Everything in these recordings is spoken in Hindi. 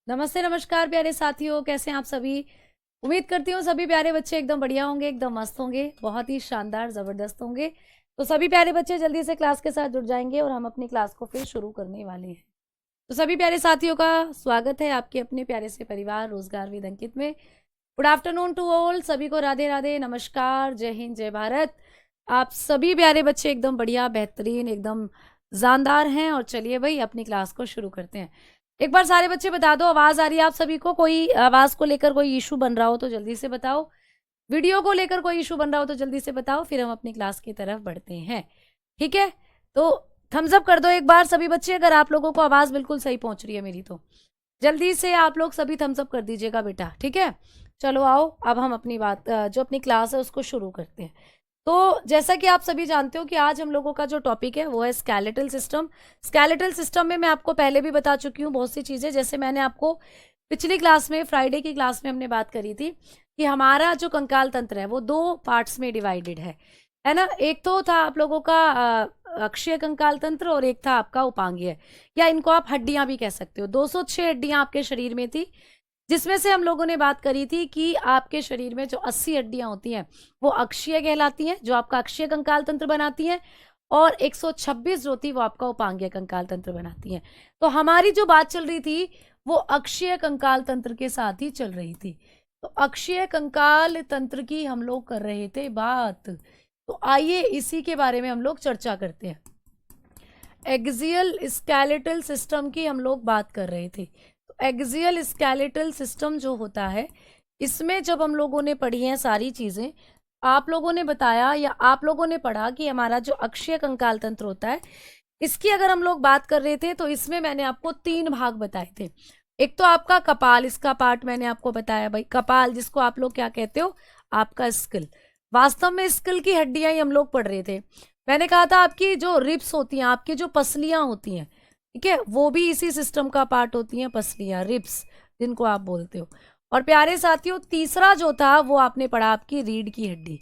नमस्ते नमस्कार प्यारे साथियों, कैसे हैं आप सभी। उम्मीद करती हूँ सभी प्यारे बच्चे एकदम बढ़िया होंगे, एकदम मस्त होंगे, बहुत ही शानदार जबरदस्त होंगे। तो सभी प्यारे बच्चे जल्दी से क्लास के साथ जुड़ जाएंगे और हम अपनी क्लास को फिर शुरू करने वाले हैं। तो सभी प्यारे साथियों का स्वागत है आपके अपने प्यारे से परिवार रोजगार विद अंकित में। गुड आफ्टरनून टू ऑल, सभी को राधे राधे, नमस्कार, जय हिंद, जय भारत। आप सभी प्यारे बच्चे एकदम बढ़िया, बेहतरीन, एकदम जानदार हैं। और चलिए भाई अपनी क्लास को शुरू करते हैं। एक बार सारे बच्चे बता दो, आवाज आ रही है आप सभी को? कोई आवाज को लेकर कोई इशू बन रहा हो तो जल्दी से बताओ। वीडियो को लेकर कोई इशू बन रहा हो तो जल्दी से बताओ, फिर हम अपनी क्लास की तरफ बढ़ते हैं। ठीक है, तो थम्स अप कर दो एक बार सभी बच्चे, अगर आप लोगों को आवाज बिल्कुल सही पहुंच रही है मेरी तो जल्दी से आप लोग सभी थम्स अप कर दीजिएगा बेटा। ठीक है, चलो आओ अब हम अपनी बात जो अपनी क्लास है उसको शुरू करते हैं। तो जैसा कि आप सभी जानते हो कि आज हम लोगों का जो टॉपिक है वो है स्केलेटल सिस्टम। स्केलेटल सिस्टम में मैं आपको पहले भी बता चुकी हूँ बहुत सी चीजें। जैसे मैंने आपको पिछली क्लास में, फ्राइडे की क्लास में हमने बात करी थी कि हमारा जो कंकाल तंत्र है वो दो पार्ट्स में डिवाइडेड है ना। एक तो था आप लोगों का अक्षीय कंकाल तंत्र और एक था आपका उपांगीय, या इनको आप हड्डियां भी कह सकते हो। 206 हड्डियां आपके शरीर में थी, जिसमें से हम लोगों ने बात करी थी कि आपके शरीर में जो 80 हड्डियां होती हैं वो अक्षीय कहलाती हैं, जो आपका अक्षीय कंकाल तंत्र बनाती हैं, और 126 जो थी वो आपका उपांगीय कंकाल तंत्र बनाती हैं। तो हमारी जो बात चल रही थी वो अक्षीय कंकाल तंत्र के साथ ही चल रही थी। तो अक्षीय कंकाल तंत्र की हम लोग कर रहे थे बात, तो आइए इसी के बारे में हम लोग चर्चा करते हैं। एक्सियल स्केलेटल सिस्टम की हम लोग बात कर रहे थे। एक्सियल स्केलेटल सिस्टम जो होता है, इसमें जब हम लोगों ने पढ़ी हैं सारी चीजें, आप लोगों ने बताया या आप लोगों ने पढ़ा कि हमारा जो अक्षीय कंकाल तंत्र होता है, इसकी अगर हम लोग बात कर रहे थे तो इसमें मैंने आपको 3 भाग बताए थे। एक तो आपका कपाल, इसका पार्ट मैंने आपको बताया भाई, कपाल जिसको आप लोग क्या कहते हो, आपका स्किल। वास्तव में स्किल की हड्डियां ही हम लोग पढ़ रहे थे। मैंने कहा था आपकी जो रिब्स होती हैं, आपकी जो पसलियां होती हैं, ठीक है, वो भी इसी सिस्टम का पार्ट होती हैं, पसलियां, रिब्स जिनको आप बोलते हो। और प्यारे साथियों तीसरा जो था वो आपने पढ़ा आपकी रीढ़ की हड्डी,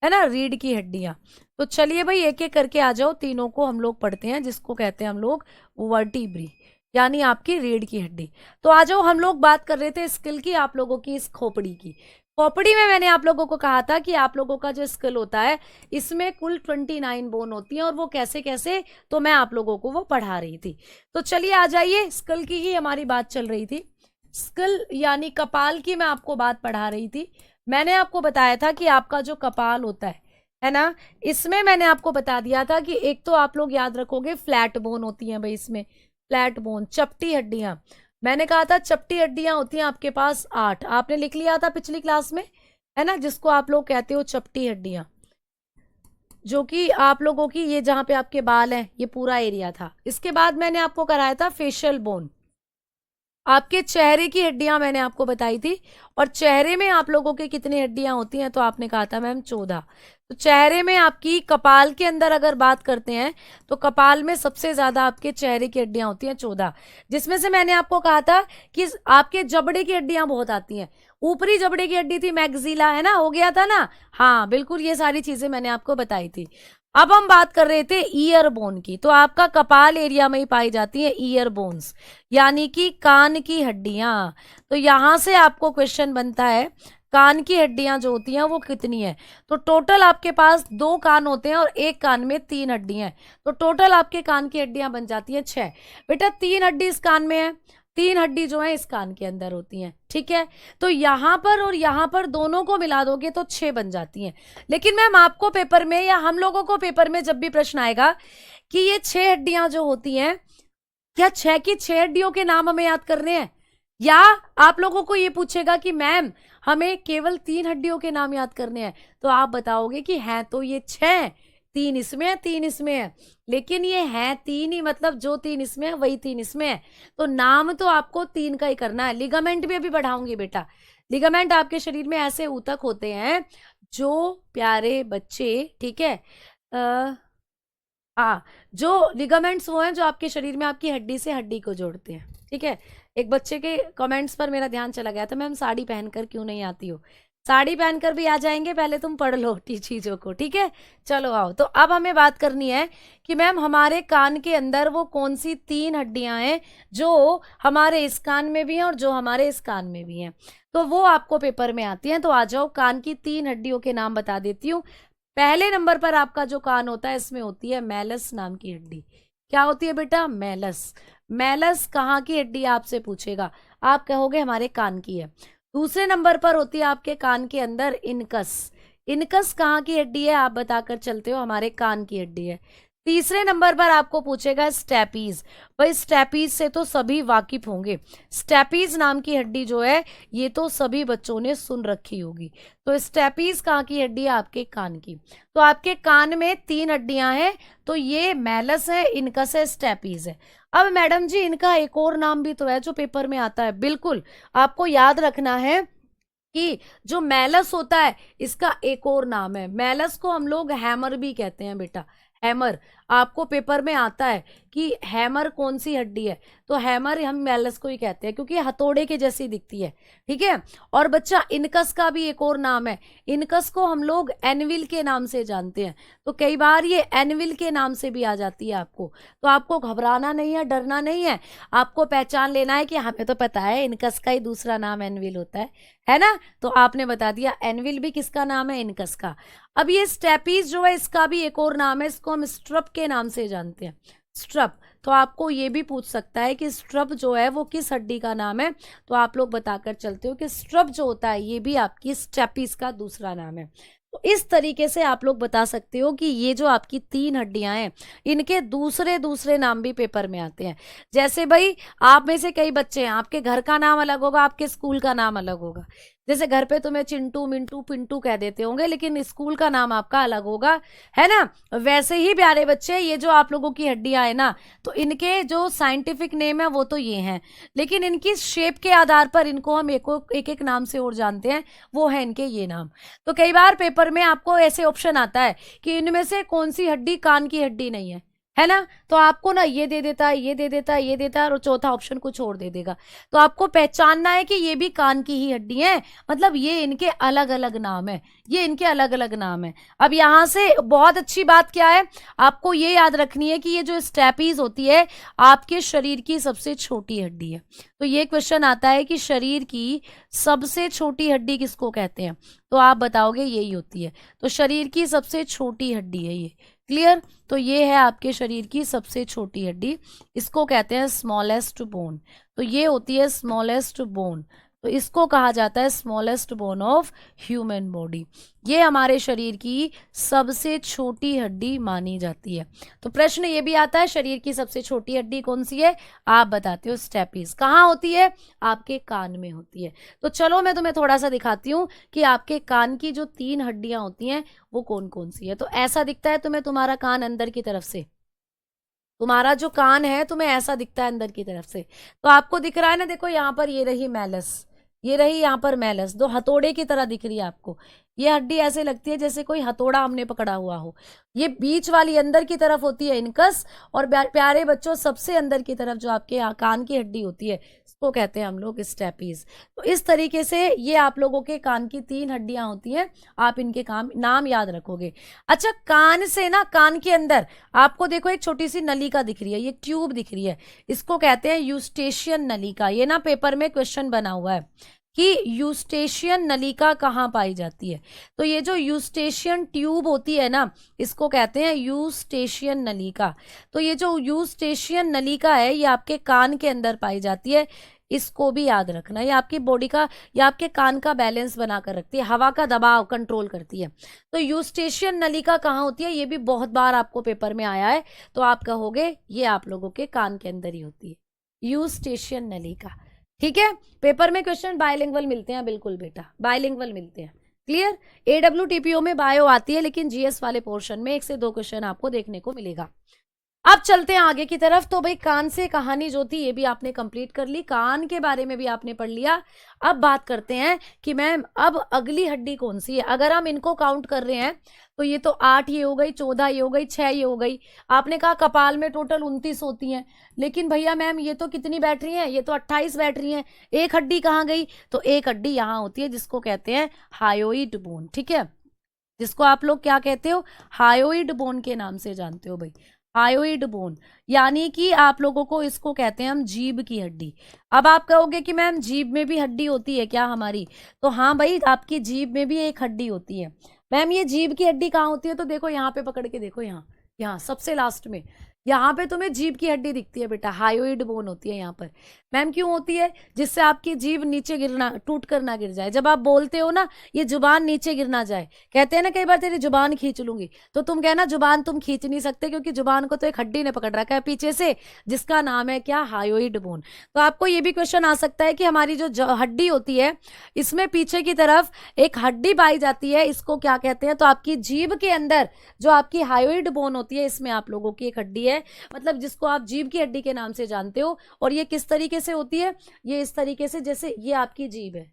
है ना, रीढ़ की हड्डियां। तो चलिए भाई एक एक करके आ जाओ, तीनों को हम लोग पढ़ते हैं, जिसको कहते हैं हम लोग वर्टिब्री, यानी आपकी रीढ़ की हड्डी। तो आ जाओ, हम लोग बात कर रहे थे स्किल की, आप लोगों की इस खोपड़ी की। खोपड़ी में मैंने आप लोगों को कहा था कि आप लोगों का जो स्किल होता है इसमें कुल 29 बोन होती हैं, और वो कैसे कैसे, तो मैं आप लोगों को वो पढ़ा रही थी। तो चलिए आ जाइए, स्किल की ही हमारी बात चल रही थी। स्किल यानी कपाल की मैं आपको बात पढ़ा रही थी। मैंने आपको बताया था कि आपका जो कपाल होता है ना, इसमें मैंने आपको बता दिया था कि एक तो आप लोग याद रखोगे फ्लैट बोन होती हैं भाई, इसमें फ्लैट बोन, चपटी हड्डियां। मैंने कहा था चपटी हड्डियां होती हैं आपके पास 8, आपने लिख लिया था पिछली क्लास में, है ना, जिसको आप लोग कहते हो चपटी हड्डियां, जो कि आप लोगों की ये जहां पे आपके बाल हैं ये पूरा एरिया था। इसके बाद मैंने आपको कराया था फेशियल बोन, आपके चेहरे की हड्डियां मैंने आपको बताई थी। और चेहरे में आप लोगों के कितनी हड्डियां होती हैं, तो आपने कहा था मैम 14। तो चेहरे में आपकी, कपाल के अंदर अगर बात करते हैं तो कपाल में सबसे ज्यादा आपके चेहरे की हड्डियां होती हैं 14, जिसमें से मैंने आपको कहा था कि आपके जबड़े की हड्डियां बहुत आती हैं। ऊपरी जबड़े की हड्डी थी मैक्सिला, है ना, हो गया था ना, हाँ बिल्कुल, ये सारी चीजें मैंने आपको बताई थी। अब हम बात कर रहे थे ईयर बोन की। तो आपका कपाल एरिया में ही पाई जाती है ईयर बोन्स, यानी कि कान की हड्डियां। तो यहां से आपको क्वेश्चन बनता है कान की हड्डियां जो होती हैं वो कितनी है। तो टोटल आपके पास 2 कान होते हैं और एक कान में 3 हड्डियां हैं, तो टोटल आपके कान की हड्डियां बन जाती हैं 6। बेटा 3 हड्डी इस कान में है, 3 हड्डी जो है इस कान के अंदर होती हैं, ठीक है। तो यहां पर और यहां पर दोनों को मिला दोगे तो 6 बन जाती हैं। लेकिन मैम आपको पेपर में या हम लोगों को पेपर में जब भी प्रश्न आएगा कि ये 6 हड्डियां जो होती हैं, क्या 6 की 6 हड्डियों के नाम हमें याद करने हैं, या आप लोगों को ये पूछेगा कि मैम हमें केवल 3 हड्डियों के नाम याद करने हैं, तो आप बताओगे कि हैं तो ये 6, 3 इसमें है 3 इसमें है, लेकिन ये है 3 ही, मतलब जो 3 इसमें है वही 3 इसमें है। तो नाम तो आपको 3 का ही करना है। लिगामेंट भी अभी बढ़ाऊंगी बेटा। लिगामेंट आपके शरीर में ऐसे ऊतक होते हैं जो प्यारे बच्चे, ठीक है, हाँ, जो लिगामेंट्स वो हैं जो आपके शरीर में आपकी हड्डी से हड्डी को जोड़ते हैं, ठीक है। एक बच्चे के कमेंट्स पर मेरा ध्यान चला गया था, मैम साड़ी पहनकर क्यों नहीं आती हो। साड़ी पहनकर भी आ जाएंगे, पहले तुम पढ़ लो चीजों को, ठीक है। चलो आओ, तो अब हमें बात करनी है कि मैम हमारे कान के अंदर वो कौन सी 3 हड्डियां हैं जो हमारे इस कान में भी हैं और जो हमारे इस कान में भी हैं, तो वो आपको पेपर में आती हैं। तो आ जाओ, कान की 3 हड्डियों के नाम बता देती हूँ। पहले नंबर पर आपका जो कान होता है इसमें होती है मैलस नाम की हड्डी। क्या होती है बेटा? मैलस। मैलस कहाँ की हड्डी आपसे पूछेगा, आप कहोगे हमारे कान की है। दूसरे नंबर पर होती है आपके कान के अंदर इनकस। इनकस कहाँ की हड्डी है आप बताकर चलते हो, हमारे कान की हड्डी है। तीसरे नंबर पर आपको पूछेगा स्टैपीज। भाई स्टैपीज से तो सभी वाकिफ होंगे, स्टैपीज नाम की हड्डी जो है ये तो सभी बच्चों ने सुन रखी होगी। तो स्टैपीज कहाँ की हड्डी है? आपके कान की। तो आपके कान में 3 हड्डियां हैं, तो ये मैलस है, इनकस है, स्टैपीज है। अब मैडम जी इनका एक और नाम भी तो है जो पेपर में आता है। बिल्कुल, आपको याद रखना है कि जो मैलस होता है इसका एक और नाम है। मैलस को हम लोग हैमर भी कहते हैं बेटा, हैमर। आपको पेपर में आता है कि हैमर कौन सी हड्डी है, तो हैमर हम मैलस को ही कहते हैं क्योंकि हथौड़े के जैसी दिखती है, ठीक है। और बच्चा इनकस का भी एक और नाम है, इनकस को हम लोग एनविल के नाम से जानते हैं, तो कई बार ये एनविल के नाम से भी आ जाती है आपको। तो आपको घबराना नहीं है, डरना नहीं है, आपको पहचान लेना है कि हमें तो पता है इनकस का ही दूसरा नाम एनविल होता है ना। तो आपने बता दिया एनविल भी किसका नाम है? इनकस का। अब ये स्टैपीज जो है इसका भी एक और नाम है, इसको हम स्ट्रप के नाम से जानते हैं, स्ट्रप। तो आपको ये भी पूछ सकता है कि स्ट्रप जो है वो किस हड्डी का नाम है, तो आप लोग बताकर चलते हो कि स्ट्रप जो होता है ये भी आपकी स्टैपीज का दूसरा नाम है। तो इस तरीके से आप लोग बता सकते हो कि ये जो आपकी 3 हड्डियां हैं इनके दूसरे दूसरे नाम भी पेपर में आते हैं। जैसे भाई आप में से कई बच्चे हैं, आपके घर का नाम अलग होगा, आपके स्कूल का नाम अलग होगा। जैसे घर पे तुम्हें चिंटू मिंटू पिंटू कह देते होंगे, लेकिन स्कूल का नाम आपका अलग होगा, है ना। वैसे ही प्यारे बच्चे ये जो आप लोगों की हड्डियां है ना, तो इनके जो साइंटिफिक नेम है वो तो ये हैं, लेकिन इनकी शेप के आधार पर इनको हम एक एक नाम से और जानते हैं, वो है इनके ये नाम। तो कई बार पेपर में आपको ऐसे ऑप्शन आता है कि इनमें से कौन सी हड्डी कान की हड्डी नहीं है ना। तो आपको ना ये दे देता है, ये दे देता है, ये देता है, और चौथा ऑप्शन कुछ और दे देगा। तो आपको पहचानना है कि ये भी कान की ही हड्डी है, मतलब ये इनके अलग अलग नाम है, ये इनके अलग अलग नाम है। अब यहां से बहुत अच्छी बात क्या है, आपको ये याद रखनी है कि ये जो स्टैपीज होती है आपके शरीर की सबसे छोटी हड्डी है। तो ये क्वेश्चन आता है कि शरीर की सबसे छोटी हड्डी किसको कहते हैं, तो आप बताओगे यही होती है। तो शरीर की सबसे छोटी हड्डी है ये, क्लियर। तो ये है आपके शरीर की सबसे छोटी हड्डी, इसको कहते हैं स्मॉलेस्ट बोन। तो ये होती है स्मॉलेस्ट बोन, तो इसको कहा जाता है smallest bone of human body. ये हमारे शरीर की सबसे छोटी हड्डी मानी जाती है। तो प्रश्न ये भी आता है शरीर की सबसे छोटी हड्डी कौन सी है, आप बताते हो स्टैपीज। कहाँ होती है? आपके कान में होती है। तो चलो मैं तुम्हें थोड़ा सा दिखाती हूँ कि आपके कान की जो 3 हड्डियां होती हैं वो कौन कौन सी है। तो ऐसा दिखता है तुम्हें तुम्हारा कान अंदर की तरफ से, तुम्हारा जो कान है तुम्हें ऐसा दिखता है अंदर की तरफ से। तो आपको दिख रहा है ना, देखो यहाँ पर ये रही मैलस, ये रही यहाँ पर मैलस, दो हथौड़े की तरह दिख रही है आपको। ये हड्डी ऐसे लगती है जैसे कोई हथौड़ा हमने पकड़ा हुआ हो। ये बीच वाली अंदर की तरफ होती है इनकस, और प्यारे बच्चों सबसे अंदर की तरफ जो आपके कान की हड्डी होती है इसको कहते हैं हम लोग स्टैपीज। तो इस तरीके से ये आप लोगों के कान की 3 हड्डियां होती हैं, आप इनके नाम याद रखोगे। अच्छा, कान से ना, कान के अंदर आपको देखो एक छोटी सी नलिका दिख रही है, ये ट्यूब दिख रही है, इसको कहते हैं यूस्टेशियन नलिका। ये ना पेपर में क्वेश्चन बना हुआ है कि यूस्टेशियन नलिका कहाँ पाई जाती है। तो ये जो यूस्टेशियन ट्यूब होती है ना, इसको कहते हैं यूस्टेशियन नलिका। तो ये जो यूस्टेशियन नलिका है ये आपके कान के अंदर पाई जाती है, इसको भी याद रखना। ये आपकी बॉडी का या आपके कान का बैलेंस बनाकर रखती है, हवा का दबाव कंट्रोल करती है। तो यूस्टेशियन नलिका कहाँ होती है, ये भी बहुत बार आपको पेपर में आया है, तो आप कहोगे ये आप लोगों के कान के अंदर ही होती है, यूस्टेशियन नलिका। ठीक है, पेपर में क्वेश्चन बायलिंगुअल मिलते हैं, बिल्कुल बेटा बायलिंगुअल मिलते हैं, क्लियर। AWTPO में बायो आती है, लेकिन GS वाले पोर्शन में 1 से 2 क्वेश्चन आपको देखने को मिलेगा। अब चलते हैं आगे की तरफ। तो भाई कान से कहानी जो थी ये भी आपने कंप्लीट कर ली, कान के बारे में भी आपने पढ़ लिया। अब बात करते हैं कि मैम अब अगली हड्डी कौन सी है। अगर हम इनको काउंट कर रहे हैं तो ये तो 8 ये हो गई, 14 ये हो गई, 6 ये हो गई। आपने कहा कपाल में टोटल 29 होती हैं, लेकिन भैया मैम ये तो कितनी बैठ रही हैं, ये तो 28 बैठ रही हैं। एक हड्डी कहाँ गई? तो एक हड्डी यहाँ होती है जिसको कहते हैं हायोइड बोन, ठीक है, जिसको आप लोग क्या कहते हो? हायोइड बोन के नाम से जानते हो भाई, हायोइड बोन। यानी कि आप लोगों को इसको कहते हैं हम जीभ की हड्डी। अब आप कहोगे कि मैम जीभ में भी हड्डी होती है क्या हमारी? तो हाँ भाई, आपकी जीभ में भी एक हड्डी होती है। मैम ये जीभ की हड्डी कहाँ होती है? तो देखो यहाँ पे पकड़ के देखो, यहाँ यहाँ सबसे लास्ट में यहाँ पे तुम्हें जीभ की हड्डी दिखती है बेटा, हायोइड बोन होती है यहाँ पर। मैम क्यों होती है? जिससे आपकी जीभ नीचे गिरना, टूट कर ना गिर जाए। जब आप बोलते हो ना, ये जुबान नीचे गिर ना जाए। कहते हैं ना कई बार तेरी जुबान खींच लूंगी, तो तुम कहना जुबान तुम खींच नहीं सकते, क्योंकि जुबान को तो एक हड्डी ने पकड़ रखा है पीछे से, जिसका नाम है क्या? Hyoid bone. तो आपको ये भी क्वेश्चन आ सकता है कि हमारी जो हड्डी होती है इसमें पीछे की तरफ एक हड्डी पाई जाती है, इसको क्या कहते हैं? तो आपकी जीभ के अंदर जो आपकी हायोइड बोन होती है, इसमें आप लोगों की एक हड्डी है, मतलब जिसको आप जीभ की हड्डी के नाम से जानते हो। और ये किस तरीके से होती है? ये इस तरीके से, जैसे ये आपकी जीभ है,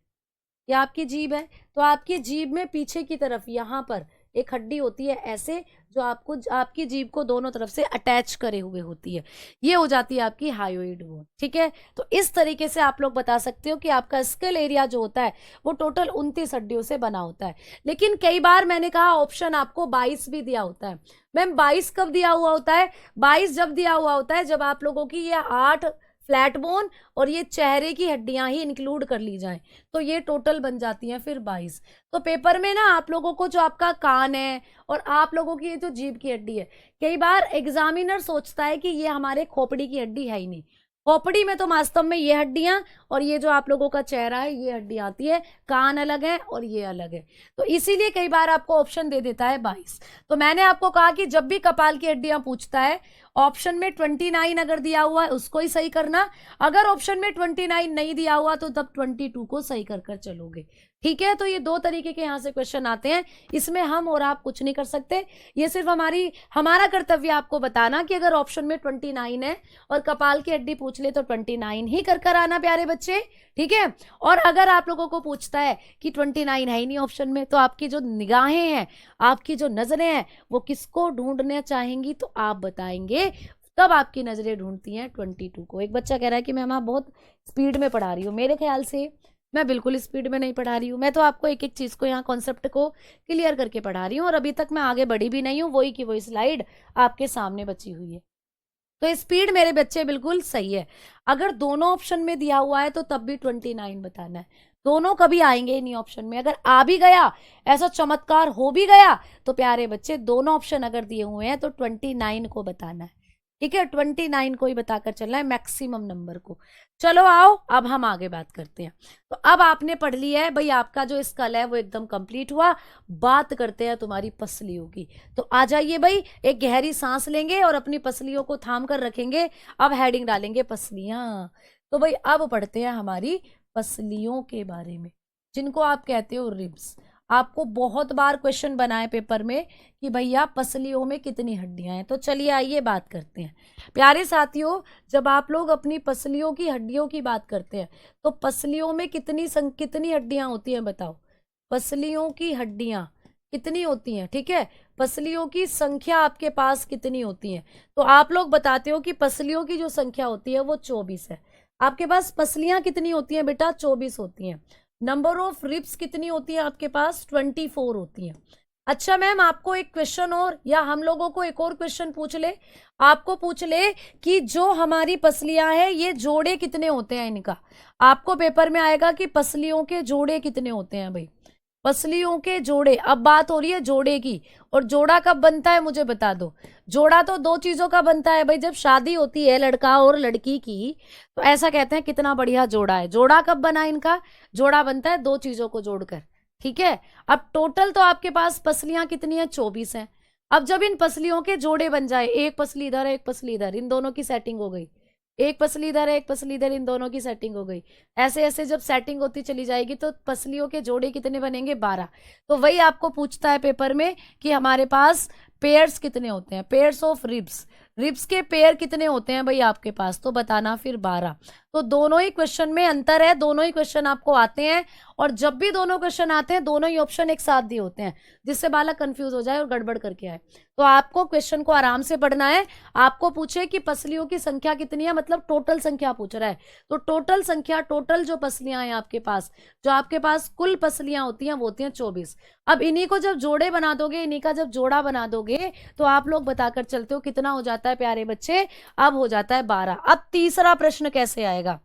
ये आपकी जीभ है, तो आपकी जीभ में पीछे की तरफ यहाँ पर एक हड्डी होती है ऐसे, जो आपको आपकी जीभ को दोनों तरफ से अटैच करे हुए होती है, ये हो जाती है आपकी हायोइड बोन, ठीक है। तो इस तरीके से आप लोग बता सकते हो कि आपका स्कल एरिया जो होता है वो टोटल 29 हड्डियों से बना होता है। लेकिन कई बार मैंने कहा ऑप्शन आपको 22 भी दिया होता है। मैम 22 कब दिया हुआ होता है? 22 जब दिया हुआ होता है जब आप लोगों की ये 8 फ्लैट बोन और ये चेहरे की हड्डियां ही इंक्लूड कर ली जाएं, तो ये टोटल बन जाती हैं फिर 22। तो पेपर में ना आप लोगों को जो आपका कान है और आप लोगों की ये जो जीभ की हड्डी है, कई बार एग्जामिनर सोचता है कि ये हमारे खोपड़ी की हड्डी है ही नहीं। खोपड़ी में तो वास्तव में ये हड्डियां और ये जो आप लोगों का चेहरा है ये हड्डी आती है, कान अलग है और ये अलग है, तो इसीलिए कई बार आपको ऑप्शन दे देता है 22। तो मैंने आपको कहा कि जब भी कपाल की हड्डियां पूछता है, ऑप्शन में 29 अगर दिया हुआ है उसको ही सही करना, अगर ऑप्शन में 29 नहीं दिया हुआ तो तब 22 को सही कर कर चलोगे, ठीक है। तो ये दो तरीके के यहाँ से क्वेश्चन आते हैं, इसमें हम और आप कुछ नहीं कर सकते। ये सिर्फ हमारा कर्तव्य आपको बताना कि अगर ऑप्शन में 29 है और कपाल की हड्डी पूछ ले तो 29 ही कर कर आना प्यारे बच्चे, ठीक है। और अगर आप लोगों को पूछता है कि 29 है ही नहीं ऑप्शन में, तो आपकी जो निगाहें हैं, आपकी जो नजरें हैं, वो किसको ढूंढना चाहेंगी? तो आप बताएंगे, तब आपकी नजरें ढूंढती हैं 22 को। एक बच्चा कह रहा है कि मैम आप बहुत स्पीड में पढ़ा रही हो। मेरे ख्याल से मैं बिल्कुल स्पीड में नहीं पढ़ा रही हूँ, मैं तो आपको एक एक चीज को यहाँ कॉन्सेप्ट को क्लियर करके पढ़ा रही हूँ, और अभी तक मैं आगे बढ़ी भी नहीं हूँ, वही की वही स्लाइड आपके सामने बची हुई है। तो स्पीड मेरे बच्चे बिल्कुल सही है। अगर दोनों ऑप्शन में दिया हुआ है तो तब भी 29 बताना है, दोनों कभी आएंगे ही नहीं ऑप्शन में। अगर आ भी गया, ऐसा चमत्कार हो भी गया, तो प्यारे बच्चे दोनों ऑप्शन अगर दिए हुए हैं तो 29 को बताना है, ठीक है। 29 को ही बताकर चलना है, मैक्सिमम नंबर को। चलो आओ अब हम आगे बात करते हैं। तो अब आपने पढ़ लिया है भाई, आपका जो स्कल है वो एकदम कंप्लीट हुआ। बात करते हैं तुम्हारी पसलियों की। तो आ जाइए भाई, एक गहरी सांस लेंगे और अपनी पसलियों को थाम कर रखेंगे। अब हेडिंग डालेंगे पसलियां। तो भाई अब पढ़ते हैं हमारी पसलियों के बारे में, जिनको आप कहते हो रिब्स। आपको बहुत बार क्वेश्चन बनाए पेपर में कि भैया पसलियों में कितनी हड्डियां हैं। तो चलिए आइए बात करते हैं प्यारे साथियों। जब आप लोग अपनी पसलियों की हड्डियों की बात करते हैं तो पसलियों में कितनी हड्डियां होती हैं बताओ? पसलियों की हड्डियां कितनी होती हैं, ठीक है। पसलियों की संख्या आपके पास कितनी होती है? तो आप लोग बताते हो कि पसलियों की जो संख्या होती है वो 24 है। आपके पास पसलियां कितनी होती हैं बेटा? 24 होती हैं। नंबर ऑफ रिब्स कितनी होती है आपके पास? 24 होती हैं। अच्छा मैम आपको एक क्वेश्चन और, या हम लोगों को एक और क्वेश्चन पूछ ले, आपको पूछ ले कि जो हमारी पसलियां हैं ये जोड़े कितने होते हैं इनका। आपको पेपर में आएगा कि पसलियों के जोड़े कितने होते हैं भाई, पसलियों के जोड़े। अब बात हो रही है जोड़े की, और जोड़ा कब बनता है मुझे बता दो। जोड़ा तो दो चीजों का बनता है भाई, जब शादी होती है लड़का और लड़की की, तो ऐसा कहते हैं कितना बढ़िया जोड़ा है। जोड़ा कब बना इनका? जोड़ा बनता है दो चीजों को जोड़कर, ठीक है। अब टोटल तो आपके पास पसलियां कितनी है? 24 हैं। अब जब इन पसलियों के जोड़े बन जाए, एक पसली इधर है एक पसली इधर, इन दोनों की सेटिंग हो गई, एक पसली इधर है एक पसली इधर, इन दोनों की सेटिंग हो गई। ऐसे ऐसे जब सेटिंग होती चली जाएगी तो पसलियों के जोड़े कितने बनेंगे? 12। तो वही आपको पूछता है पेपर में कि हमारे पास पेयर्स कितने होते हैं, पेयर्स ऑफ रिब्स। रिब्स के पेयर कितने होते हैं भाई आपके पास, तो बताना फिर 12। तो दोनों ही क्वेश्चन में अंतर है, दोनों ही क्वेश्चन आपको आते हैं, और जब भी दोनों क्वेश्चन आते हैं दोनों ही ऑप्शन एक साथ दिए होते हैं, जिससे बालक कंफ्यूज हो जाए और गड़बड़ करके आए। तो आपको क्वेश्चन को आराम से पढ़ना है। आपको पूछे कि पसलियों की संख्या कितनी है, मतलब टोटल संख्या पूछ रहा है, तो टोटल संख्या, टोटल जो पसलियां हैं आपके पास, जो आपके पास कुल पसलियां होती हैं वो होती हैं 24। अब इन्हीं को जब जोड़े बना दोगे, इन्हीं का जब जोड़ा बना दोगे, तो आप लोग बताकर चलते हो कितना हो जाता है प्यारे बच्चे, अब हो जाता है 12। अब तीसरा प्रश्न कैसे आएगा,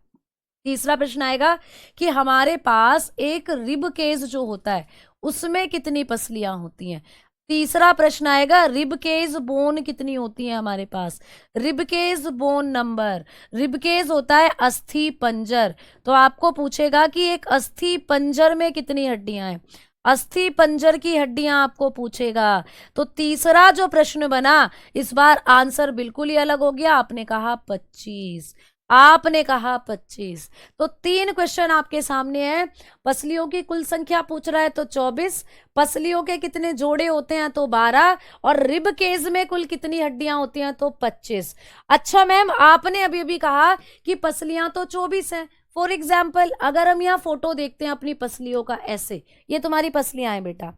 तीसरा प्रश्न आएगा कि हमारे पास एक रिब केज जो होता है उसमें कितनी पसलियां होती हैं। तीसरा प्रश्न आएगा रिबकेज बोन कितनी होती है हमारे पास, रिबकेज बोन नंबर। रिबकेज होता है अस्थि पंजर, तो आपको पूछेगा कि एक अस्थि पंजर में कितनी हड्डियां हैं, अस्थि पंजर की हड्डियां आपको पूछेगा। तो तीसरा जो प्रश्न बना, इस बार आंसर बिल्कुल ही अलग हो गया, आपने कहा 25, आपने कहा 25। तो 3 क्वेश्चन आपके सामने हैं। पसलियों की कुल संख्या पूछ रहा है तो 24, पसलियों के कितने जोड़े होते हैं तो 12, और रिब केज में कुल कितनी हड्डियां होती हैं तो 25। अच्छा मैम, आपने अभी अभी कहा कि पसलियां तो 24 हैं। फॉर एग्जाम्पल अगर हम यहाँ फोटो देखते हैं अपनी पसलियों का, ऐसे ये तुम्हारी पसलियां हैं बेटा।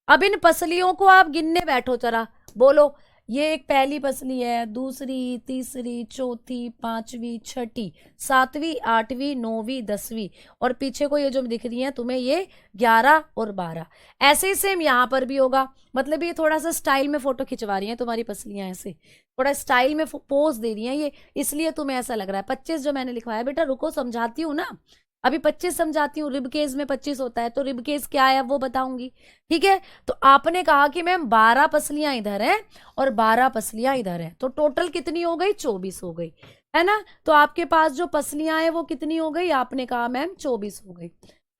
अब इन पसलियों को आप गिनने बैठो, जरा बोलो, ये एक पहली पसली है, दूसरी, तीसरी, चौथी, पांचवी, छठी, सातवीं, आठवीं, 9वीं, 10वीं, और पीछे को ये जो दिख रही है तुम्हें ये 11 और 12। ऐसे ही सेम यहाँ पर भी होगा, मतलब ये थोड़ा सा स्टाइल में फोटो खिंचवा रही हैं तुम्हारी पसलियां, ऐसे थोड़ा स्टाइल में पोज दे रही हैं ये, इसलिए तुम्हें ऐसा लग रहा है। 25 जो मैंने लिखवाया बेटा, रुको समझाती हूँ ना, अभी 25 समझाती हूँ। रिब केज में 25 होता है, तो रिब केज क्या है वो बताऊंगी, ठीक है। तो आपने कहा कि मैम 12 पसलियां इधर हैं और 12 पसलियां इधर हैं, तो टोटल कितनी हो गई, 24 हो गई, है ना। तो आपके पास जो पसलियां हैं वो कितनी हो गई, आपने कहा मैम 24 हो गई।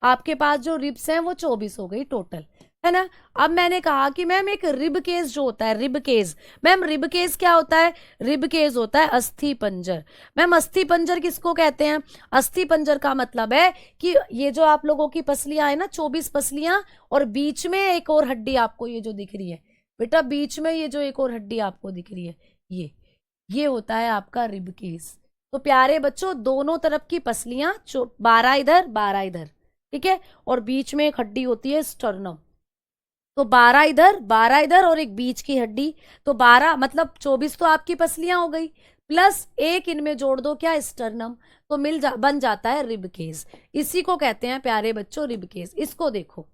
आपके पास जो रिब्स हैं वो 24 हो गई टोटल, है ना। अब मैंने कहा कि मैम एक रिब केज जो होता है, rib cage, ma'am rib cage क्या होता है, रिब केज होता है अस्थि पंजर। मैम अस्थि पंजर किसको कहते हैं, अस्थि पंजर का मतलब है कि ये जो आप लोगों की पसलियां है ना, 24 पसलियां, और बीच में एक और हड्डी आपको ये जो दिख रही है बेटा, बीच में ये जो एक और हड्डी आपको दिख रही है, ये होता है आपका रिब केज। तो प्यारे बच्चों, दोनों तरफ की पसलियां 12 इधर 12 इधर, ठीक है, और बीच में एक हड्डी होती है स्टर्नम, तो 12 इधर 12 इधर और एक बीच की हड्डी, तो 12 मतलब 24 तो आपकी पसलियां हो गई, प्लस एक इनमें जोड़ दो क्या, स्टर्नम, तो बन जाता है रिब केज। इसी को कहते हैं प्यारे बच्चों रिब केज। इसको देखो,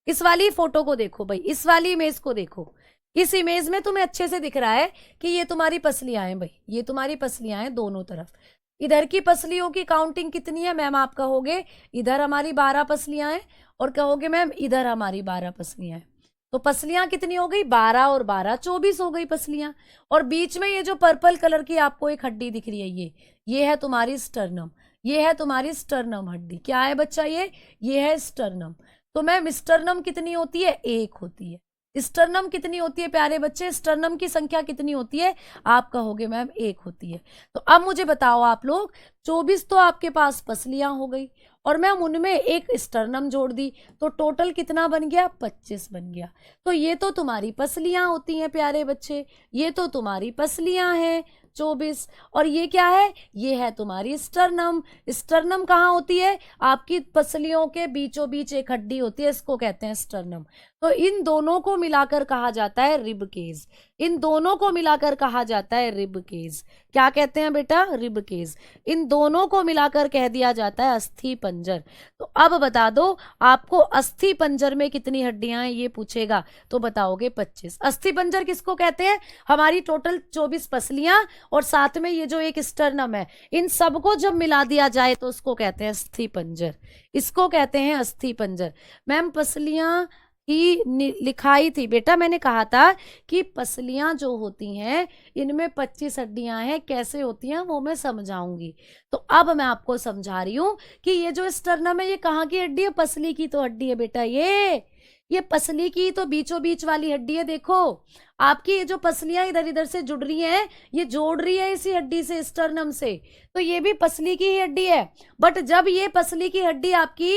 इस वाली फोटो को देखो भाई, इस वाली इमेज को देखो, इस इमेज में तुम्हें अच्छे से दिख रहा है कि ये तुम्हारी पसलियां हैं भाई, ये तुम्हारी पसलियां हैं दोनों तरफ। इधर की पसलियों की काउंटिंग कितनी है मैम, आप कहोगे इधर हमारी 12 पसलियां हैं, और कहोगे मैम इधर हमारी 12 पसलियां हैं। तो पसलियां कितनी हो गई, 12 और 12 24 हो गई पसलियां। और बीच में ये जो पर्पल कलर की आपको एक हड्डी दिख रही है, ये है तुम्हारी स्टर्नम, ये है तुम्हारी स्टर्नम हड्डी। क्या है बच्चा, ये है स्टर्नम। तो मैम स्टर्नम कितनी होती है, 1 होती है। स्टर्नम कितनी होती है प्यारे बच्चे, स्टर्नम की संख्या कितनी होती है, आप कहोगे मैम 1 होती है। तो अब मुझे बताओ आप लोग, 24 तो आपके पास पसलियां हो गई, और मैम उनमें एक स्टर्नम जोड़ दी, तो टोटल कितना बन गया, 25 बन गया। तो ये तो तुम्हारी पसलियां होती हैं प्यारे बच्चे, ये तो तुम्हारी पसलियां हैं 24, और ये क्या है, ये है तुम्हारी स्टर्नम। स्टर्नम कहाँ होती है, आपकी पसलियों के बीचों बीच एक हड्डी होती है, इसको कहते हैं स्टर्नम। तो इन दोनों को मिलाकर कहा जाता है रिब केज, इन दोनों को मिलाकर कहा जाता है रिब केज। क्या कहते हैं बेटा, रिब केज। इन दोनों को मिलाकर कह दिया जाता है अस्थि पंजर। तो अब बता दो आपको अस्थि पंजर में कितनी हड्डियां हैं ये पूछेगा, तो बताओगे 25। अस्थि पंजर किसको कहते हैं, हमारी टोटल 24 पसलियां और साथ में ये जो एक स्टर्नम है, इन सबको जब मिला दिया जाए तो उसको कहते हैं अस्थि पंजर, इसको कहते हैं अस्थि पंजर। मैम पसलियां ही लिखाई थी बेटा, मैंने कहा था कि पसलियां जो होती हैं इनमें 25 हड्डियां हैं, कैसे होती हैं वो मैं समझाऊंगी। तो अब मैं आपको समझा रही हूं कि ये जो स्टर्नम है ये कहाँ की हड्डी है, पसली की तो हड्डी है बेटा, ये पसली की तो बीचों बीच वाली हड्डी है। देखो आपकी ये जो पसलियां इधर इधर से जुड़ रही हैं, ये जोड़ रही है इसी हड्डी से, स्टर्नम से, तो ये भी पसली की ही हड्डी है। बट जब ये पसली की हड्डी आपकी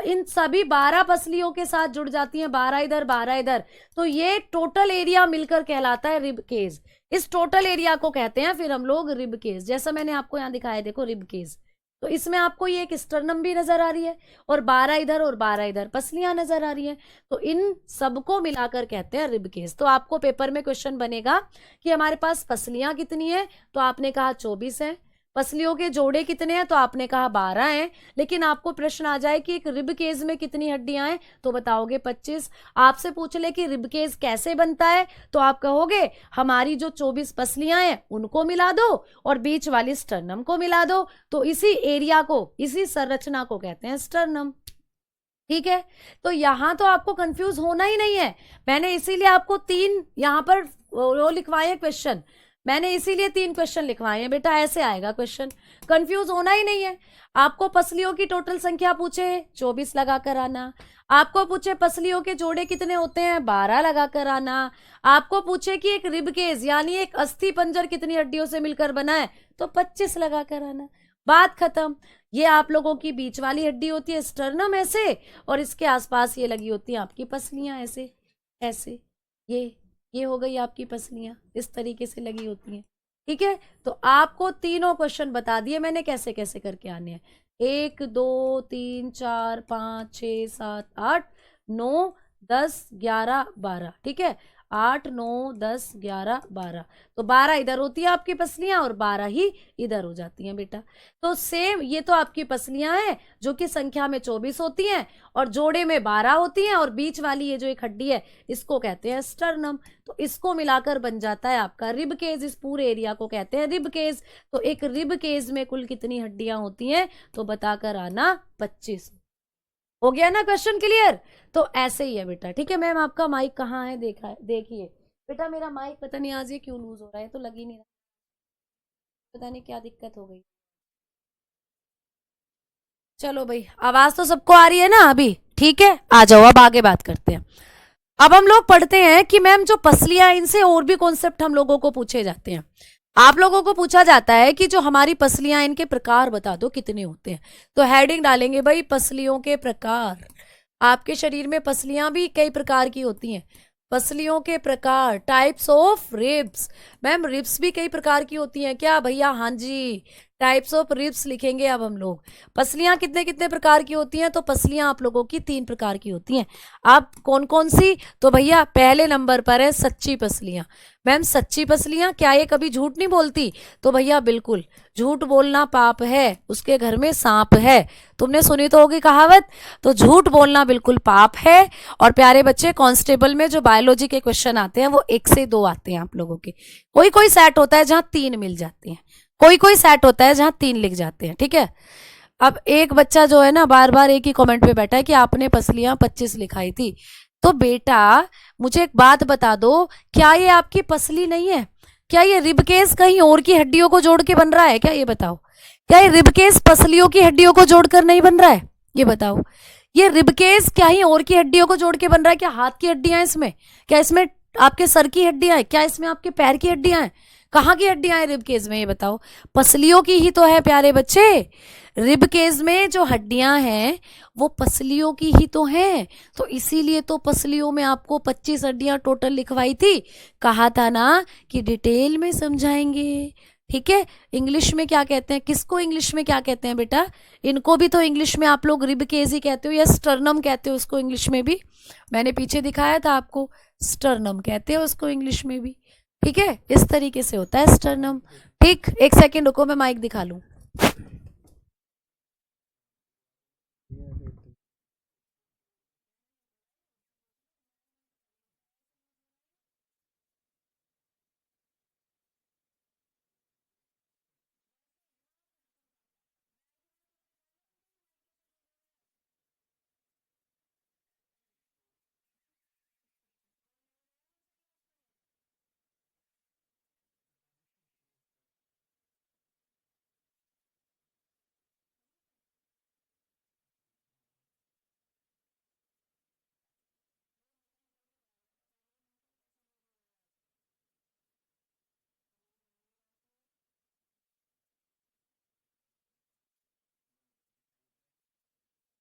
इन सभी 12 पसलियों के साथ जुड़ जाती है, 12 इधर 12 इधर, तो ये टोटल एरिया मिलकर कहलाता है रिब केज। इस टोटल एरिया को कहते हैं फिर हम लोग रिब केस। जैसा मैंने आपको यहाँ दिखाया, देखो रिब केस, तो इसमें आपको ये एक स्टर्नम भी नजर आ रही है और 12 इधर और 12 इधर पसलियां नजर आ रही हैं, तो इन सबको मिलाकर कहते हैं रिब केस। तो आपको पेपर में क्वेश्चन बनेगा कि हमारे पास पसलियां कितनी है, तो आपने कहा 24 है। पसलियों के जोड़े कितने हैं, तो आपने कहा 12 हैं। लेकिन आपको प्रश्न आ जाए कि एक रिब केस में कितनी हड्डियां हैं, तो बताओगे 25। आपसे पूछ ले कि रिब केस कैसे बनता है, तो आप कहोगे हमारी जो 24 पसलियां हैं उनको मिला दो और बीच वाली स्टर्नम को मिला दो, तो इसी एरिया को, इसी संरचना को कहते हैं स्टर्नम। ठीक है, तो यहां तो आपको कंफ्यूज होना ही नहीं है। मैंने इसीलिए आपको 3 यहां पर वो लिखवाए क्वेश्चन, मैंने इसीलिए 3 क्वेश्चन लिखवाए हैं बेटा, ऐसे आएगा क्वेश्चन, कंफ्यूज होना ही नहीं है। आपको पसलियों की टोटल संख्या पूछे 24 लगाकर आना, आपको पूछे पसलियों के जोड़े कितने होते हैं 12 लगाकर आना, आपको पूछे कि एक रिब केस यानी एक अस्थि पंजर कितनी हड्डियों से मिलकर बना है, तो 25 लगाकर आना, बात खत्म। ये आप लोगों की बीच वाली हड्डी होती है स्टर्नम ऐसे, और इसके आसपास ये लगी होती है आपकी पसलियां ऐसे ऐसे, ये हो गई आपकी पसलियां, इस तरीके से लगी होती हैं। ठीक है, तो आपको तीनों क्वेश्चन बता दिए मैंने कैसे कैसे करके आने हैं। 1 2 3 4 5 6 7 8 9 10 11 12, ठीक है, 8 9 10 11 12, तो 12 इधर होती है आपकी पसलियां और 12 ही इधर हो जाती हैं बेटा। तो सेम ये तो आपकी पसलियां हैं जो कि संख्या में 24 होती हैं और जोड़े में 12 होती हैं, और बीच वाली ये जो एक हड्डी है इसको कहते हैं स्टर्नम, तो इसको मिलाकर बन जाता है आपका रिब केज। इस पूरे एरिया को कहते हैं रिब केज। तो एक रिब केज में कुल कितनी हड्डियां होती हैं, तो बताकर आना 25। हो गया ना क्वेश्चन क्लियर? तो ऐसे ही है बेटा, ठीक है। मैम आपका माइक कहाँ है, देखा है, देखिए बेटा मेरा माइक पता नहीं आज ये क्यों लूज हो रहा है, तो लग ही नहीं रहा, पता नहीं क्या दिक्कत हो गई। चलो भाई, आवाज तो सबको आ रही है ना अभी, ठीक है, आ जाओ अब आगे बात करते हैं। अब हम लोग पढ़ते हैं कि मैम जो पसलियां, इनसे और भी कॉन्सेप्ट हम लोगों को पूछे जाते हैं। आप लोगों को पूछा जाता है कि जो हमारी पसलियां, इनके प्रकार बता दो कितने होते हैं, तो हेडिंग डालेंगे भाई पसलियों के प्रकार। आपके शरीर में पसलियां भी कई प्रकार की होती हैं, पसलियों के प्रकार, types of ribs. Ma'am ribs भी कई प्रकार की होती हैं क्या भैया? हाँ जी, टाइप्स ऑफ रिब्स लिखेंगे अब हम लोग। पसलियां कितने कितने प्रकार की होती हैं, तो पसलियां आप लोगों की 3 प्रकार की होती हैं। अब कौन कौन सी, तो भैया पहले नंबर पर है सच्ची पसलियां। मैम सच्ची पसलियां, क्या ये कभी झूठ नहीं बोलती? तो भैया बिल्कुल, झूठ बोलना पाप है, उसके घर में सांप है, तुमने सुनी तो होगी कहावत, तो झूठ बोलना बिल्कुल पाप है। और प्यारे बच्चे, कांस्टेबल में जो बायोलॉजी के क्वेश्चन आते हैं वो 1 से 2 आते हैं आप लोगों के। कोई कोई सेट होता है जहां 3 मिल जाते हैं, कोई कोई सेट होता है जहां 3 लिख जाते हैं, ठीक है। अब एक बच्चा जो है ना बार बार एक ही कमेंट पे बैठा है कि आपने पसलियां 25 लिखाई थी, तो बेटा मुझे एक बात बता दो, क्या ये आपकी पसली नहीं है? क्या ये रिबकेस कहीं और की हड्डियों को जोड़ के बन रहा है क्या? ये बताओ, क्या ये रिबकेस पसलियों की हड्डियों को जोड़कर नहीं बन रहा है? ये बताओ, ये रिबकेस क्या ही और की हड्डियों को जोड़ के बन रहा है? क्या हाथ की हड्डियां हैं इसमें? क्या इसमें आपके सर की हड्डियां हैं? क्या इसमें आपके पैर की हड्डियां हैं? कहाँ की हड्डियां हैं रिब केज में? ये बताओ, पसलियों की ही तो है प्यारे बच्चे। रिब केज में जो हड्डियां हैं वो पसलियों की ही तो हैं, तो इसीलिए तो पसलियों में आपको 25 हड्डियां टोटल लिखवाई थी। कहा था ना कि डिटेल में समझाएंगे, ठीक है। इंग्लिश में क्या कहते हैं, किसको इंग्लिश में क्या कहते हैं बेटा? इनको भी तो इंग्लिश में आप लोग रिब केज ही कहते हो या स्टर्नम कहते हो उसको इंग्लिश में भी। मैंने पीछे दिखाया था आपको, स्टर्नम कहते हैं उसको इंग्लिश में भी, ठीक है। इस तरीके से होता है स्टर्नम। ठीक, एक सेकेंड रुको, मैं माइक दिखा लूं।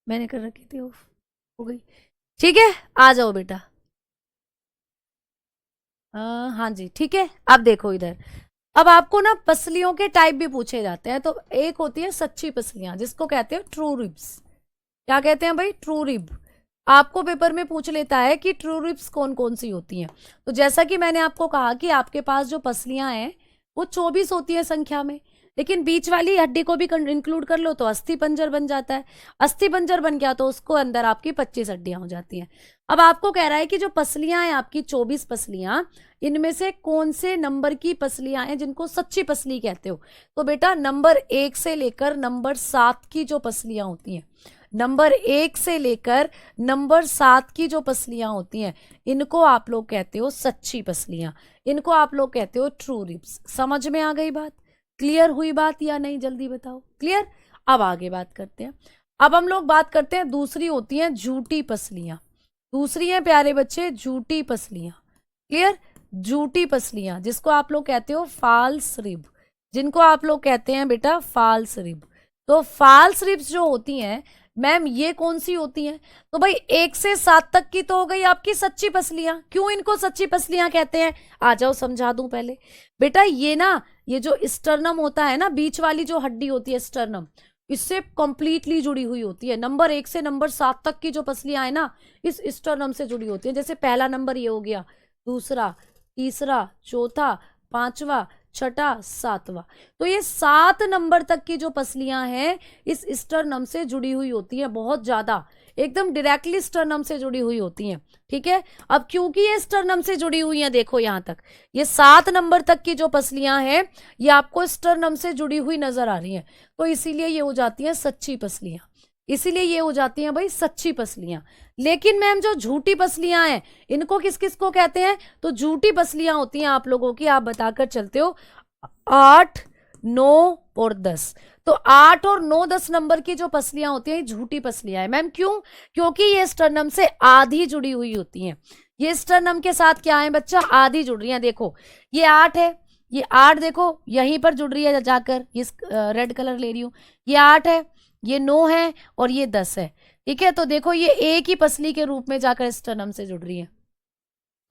मैंने कर रखी थी, ऑफ हो गई। ठीक है, आ जाओ बेटा। हाँ जी ठीक है। अब देखो इधर, अब आपको ना पसलियों के टाइप भी पूछे जाते हैं। तो एक होती है सच्ची पसलियां, जिसको कहते हैं ट्रू रिब्स। क्या कहते हैं भाई? True rib. आपको पेपर में पूछ लेता है कि ट्रू रिब्स कौन कौन सी होती हैं। तो जैसा कि मैंने आपको कहा कि आपके पास जो पसलियां हैं वो 24 होती है संख्या में, लेकिन बीच वाली हड्डी को भी इंक्लूड कर लो तो अस्थि पंजर बन जाता है। अस्थि पंजर बन गया तो उसको अंदर आपकी 25 हड्डियां हो जाती हैं। अब आपको कह रहा है कि जो पसलियां हैं आपकी 24 पसलियां, इनमें से कौन से नंबर की पसलियां हैं जिनको सच्ची पसली कहते हो? तो बेटा नंबर 1 से लेकर नंबर 7 की जो पसलियां होती हैं, नंबर 1 से लेकर नंबर 7 की जो पसलियां होती हैं, इनको आप लोग कहते हो सच्ची पसलियां, इनको आप लोग कहते हो ट्रू रिब्स। समझ में आ गई बात? क्लियर हुई बात या नहीं? जल्दी बताओ। क्लियर? अब आगे बात करते हैं। अब हम लोग बात करते हैं, दूसरी होती हैं झूठी पसलियां। दूसरी है प्यारे बच्चे झूठी पसलियां। क्लियर? झूठी पसलियां, जिसको आप लोग कहते हो फॉल्स रिब, जिनको आप लोग कहते हैं बेटा फॉल्स रिब। तो फॉल्स रिब्स जो होती हैं मैम, ये कौन सी होती हैं? तो भाई 1 से 7 तक की तो हो गई आपकी सच्ची पसलियां। क्यों इनको सच्ची पसलियां कहते हैं? आ जाओ समझा दूं पहले। बेटा ये ना, ये जो स्टर्नम होता है ना, बीच वाली जो हड्डी होती है स्टर्नम, इससे कंप्लीटली जुड़ी हुई होती है। नंबर 1 से नंबर 7 तक की जो पसलियां है ना, इस स्टर्नम से जुड़ी होती है। जैसे पहला नंबर ये हो गया, दूसरा, तीसरा, चौथा, पांचवा, छठा, सातवां। तो ये 7 नंबर तक की जो पसलियां हैं इस स्टर्नम से जुड़ी हुई होती हैं, बहुत ज्यादा, एकदम डायरेक्टली स्टर्नम से जुड़ी हुई होती हैं। ठीक है? अब क्योंकि ये स्टर्नम से जुड़ी हुई हैं, देखो यहां तक ये 7 नंबर तक की जो पसलियां हैं ये आपको स्टर्नम से जुड़ी हुई नजर आ रही हैं, तो इसीलिए ये हो जाती है सच्ची पसलियां। इसीलिए ये हो जाती हैं भाई सच्ची पसलियां। लेकिन मैम जो झूठी पसलियां हैं, इनको किस किस को कहते हैं? तो झूठी पसलियां होती हैं आप लोगों की, आप बताकर चलते हो 8, 9 और 10। तो 8 और 9, 10 नंबर की जो पसलियां होती हैं झूठी पसलियां हैं। मैम क्यों? क्योंकि ये स्टर्नम से आधी जुड़ी हुई होती हैं। ये स्टर्नम के साथ क्या है बच्चा? आधी जुड़ रही है। देखो ये 8 है, ये 8 देखो यहीं पर जुड़ रही है जाकर, ये रेड कलर ले रही हूं, ये 8 है, ये 9 है और ये 10 है। ठीक है? तो देखो ये एक ही पसली के रूप में जाकर स्टर्नम से जुड़ रही है।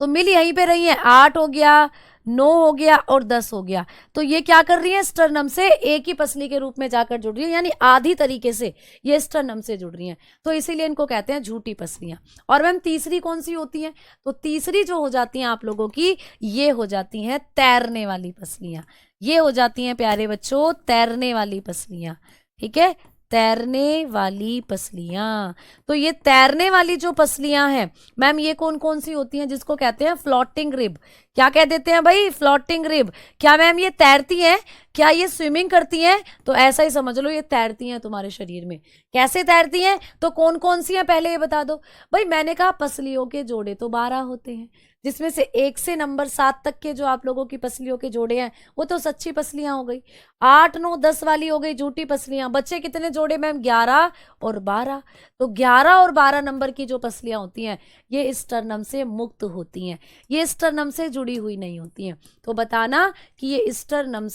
तो मिल यहीं पे रही है, 8 हो गया, 9 हो गया और 10 हो गया। तो ये क्या कर रही है? स्टर्नम से एक ही पसली के रूप में जाकर जुड़ रही है, यानी आधी तरीके से ये स्टर्नम से जुड़ रही हैं। तो इसीलिए इनको कहते हैं झूठी पसलियां। और मैम तीसरी कौन सी होती है? तो तीसरी जो हो जाती हैं आप लोगों की, ये हो जाती हैं तैरने वाली पसलियां। ये हो जाती हैं प्यारे बच्चों तैरने वाली पसलियां। ठीक है? तैरने वाली पसलियां। तो ये तैरने वाली जो पसलियां हैं मैम, ये कौन कौन सी होती हैं? जिसको कहते हैं फ्लोटिंग रिब। क्या कह देते हैं भाई? Floating rib. क्या मैम ये तैरती हैं? क्या ये स्विमिंग करती हैं? तो ऐसा ही समझ लो ये तैरती हैं तुम्हारे शरीर में। कैसे तैरती हैं? तो कौन कौन सी हैं पहले ये बता दो भाई। मैंने कहा पसलियों के जोड़े तो 12 होते हैं, जिसमें से 1 से नंबर 7 तक के जो आप लोगों की पसलियों के जोड़े हैं वो तो सच्ची पसलियां हो गई। 8, 9, 10 वाली हो गई झूठी पसलियां। बच्चे कितने जोड़े मैम? 11 और 12। तो 11 और 12 नंबर की जो पसलियां होती हैं ये स्टर्नम से मुक्त होती हैं, ये स्टर्नम से जुड़ी हुई नहीं होती हैं। तो बताना कि ये स्टर्नम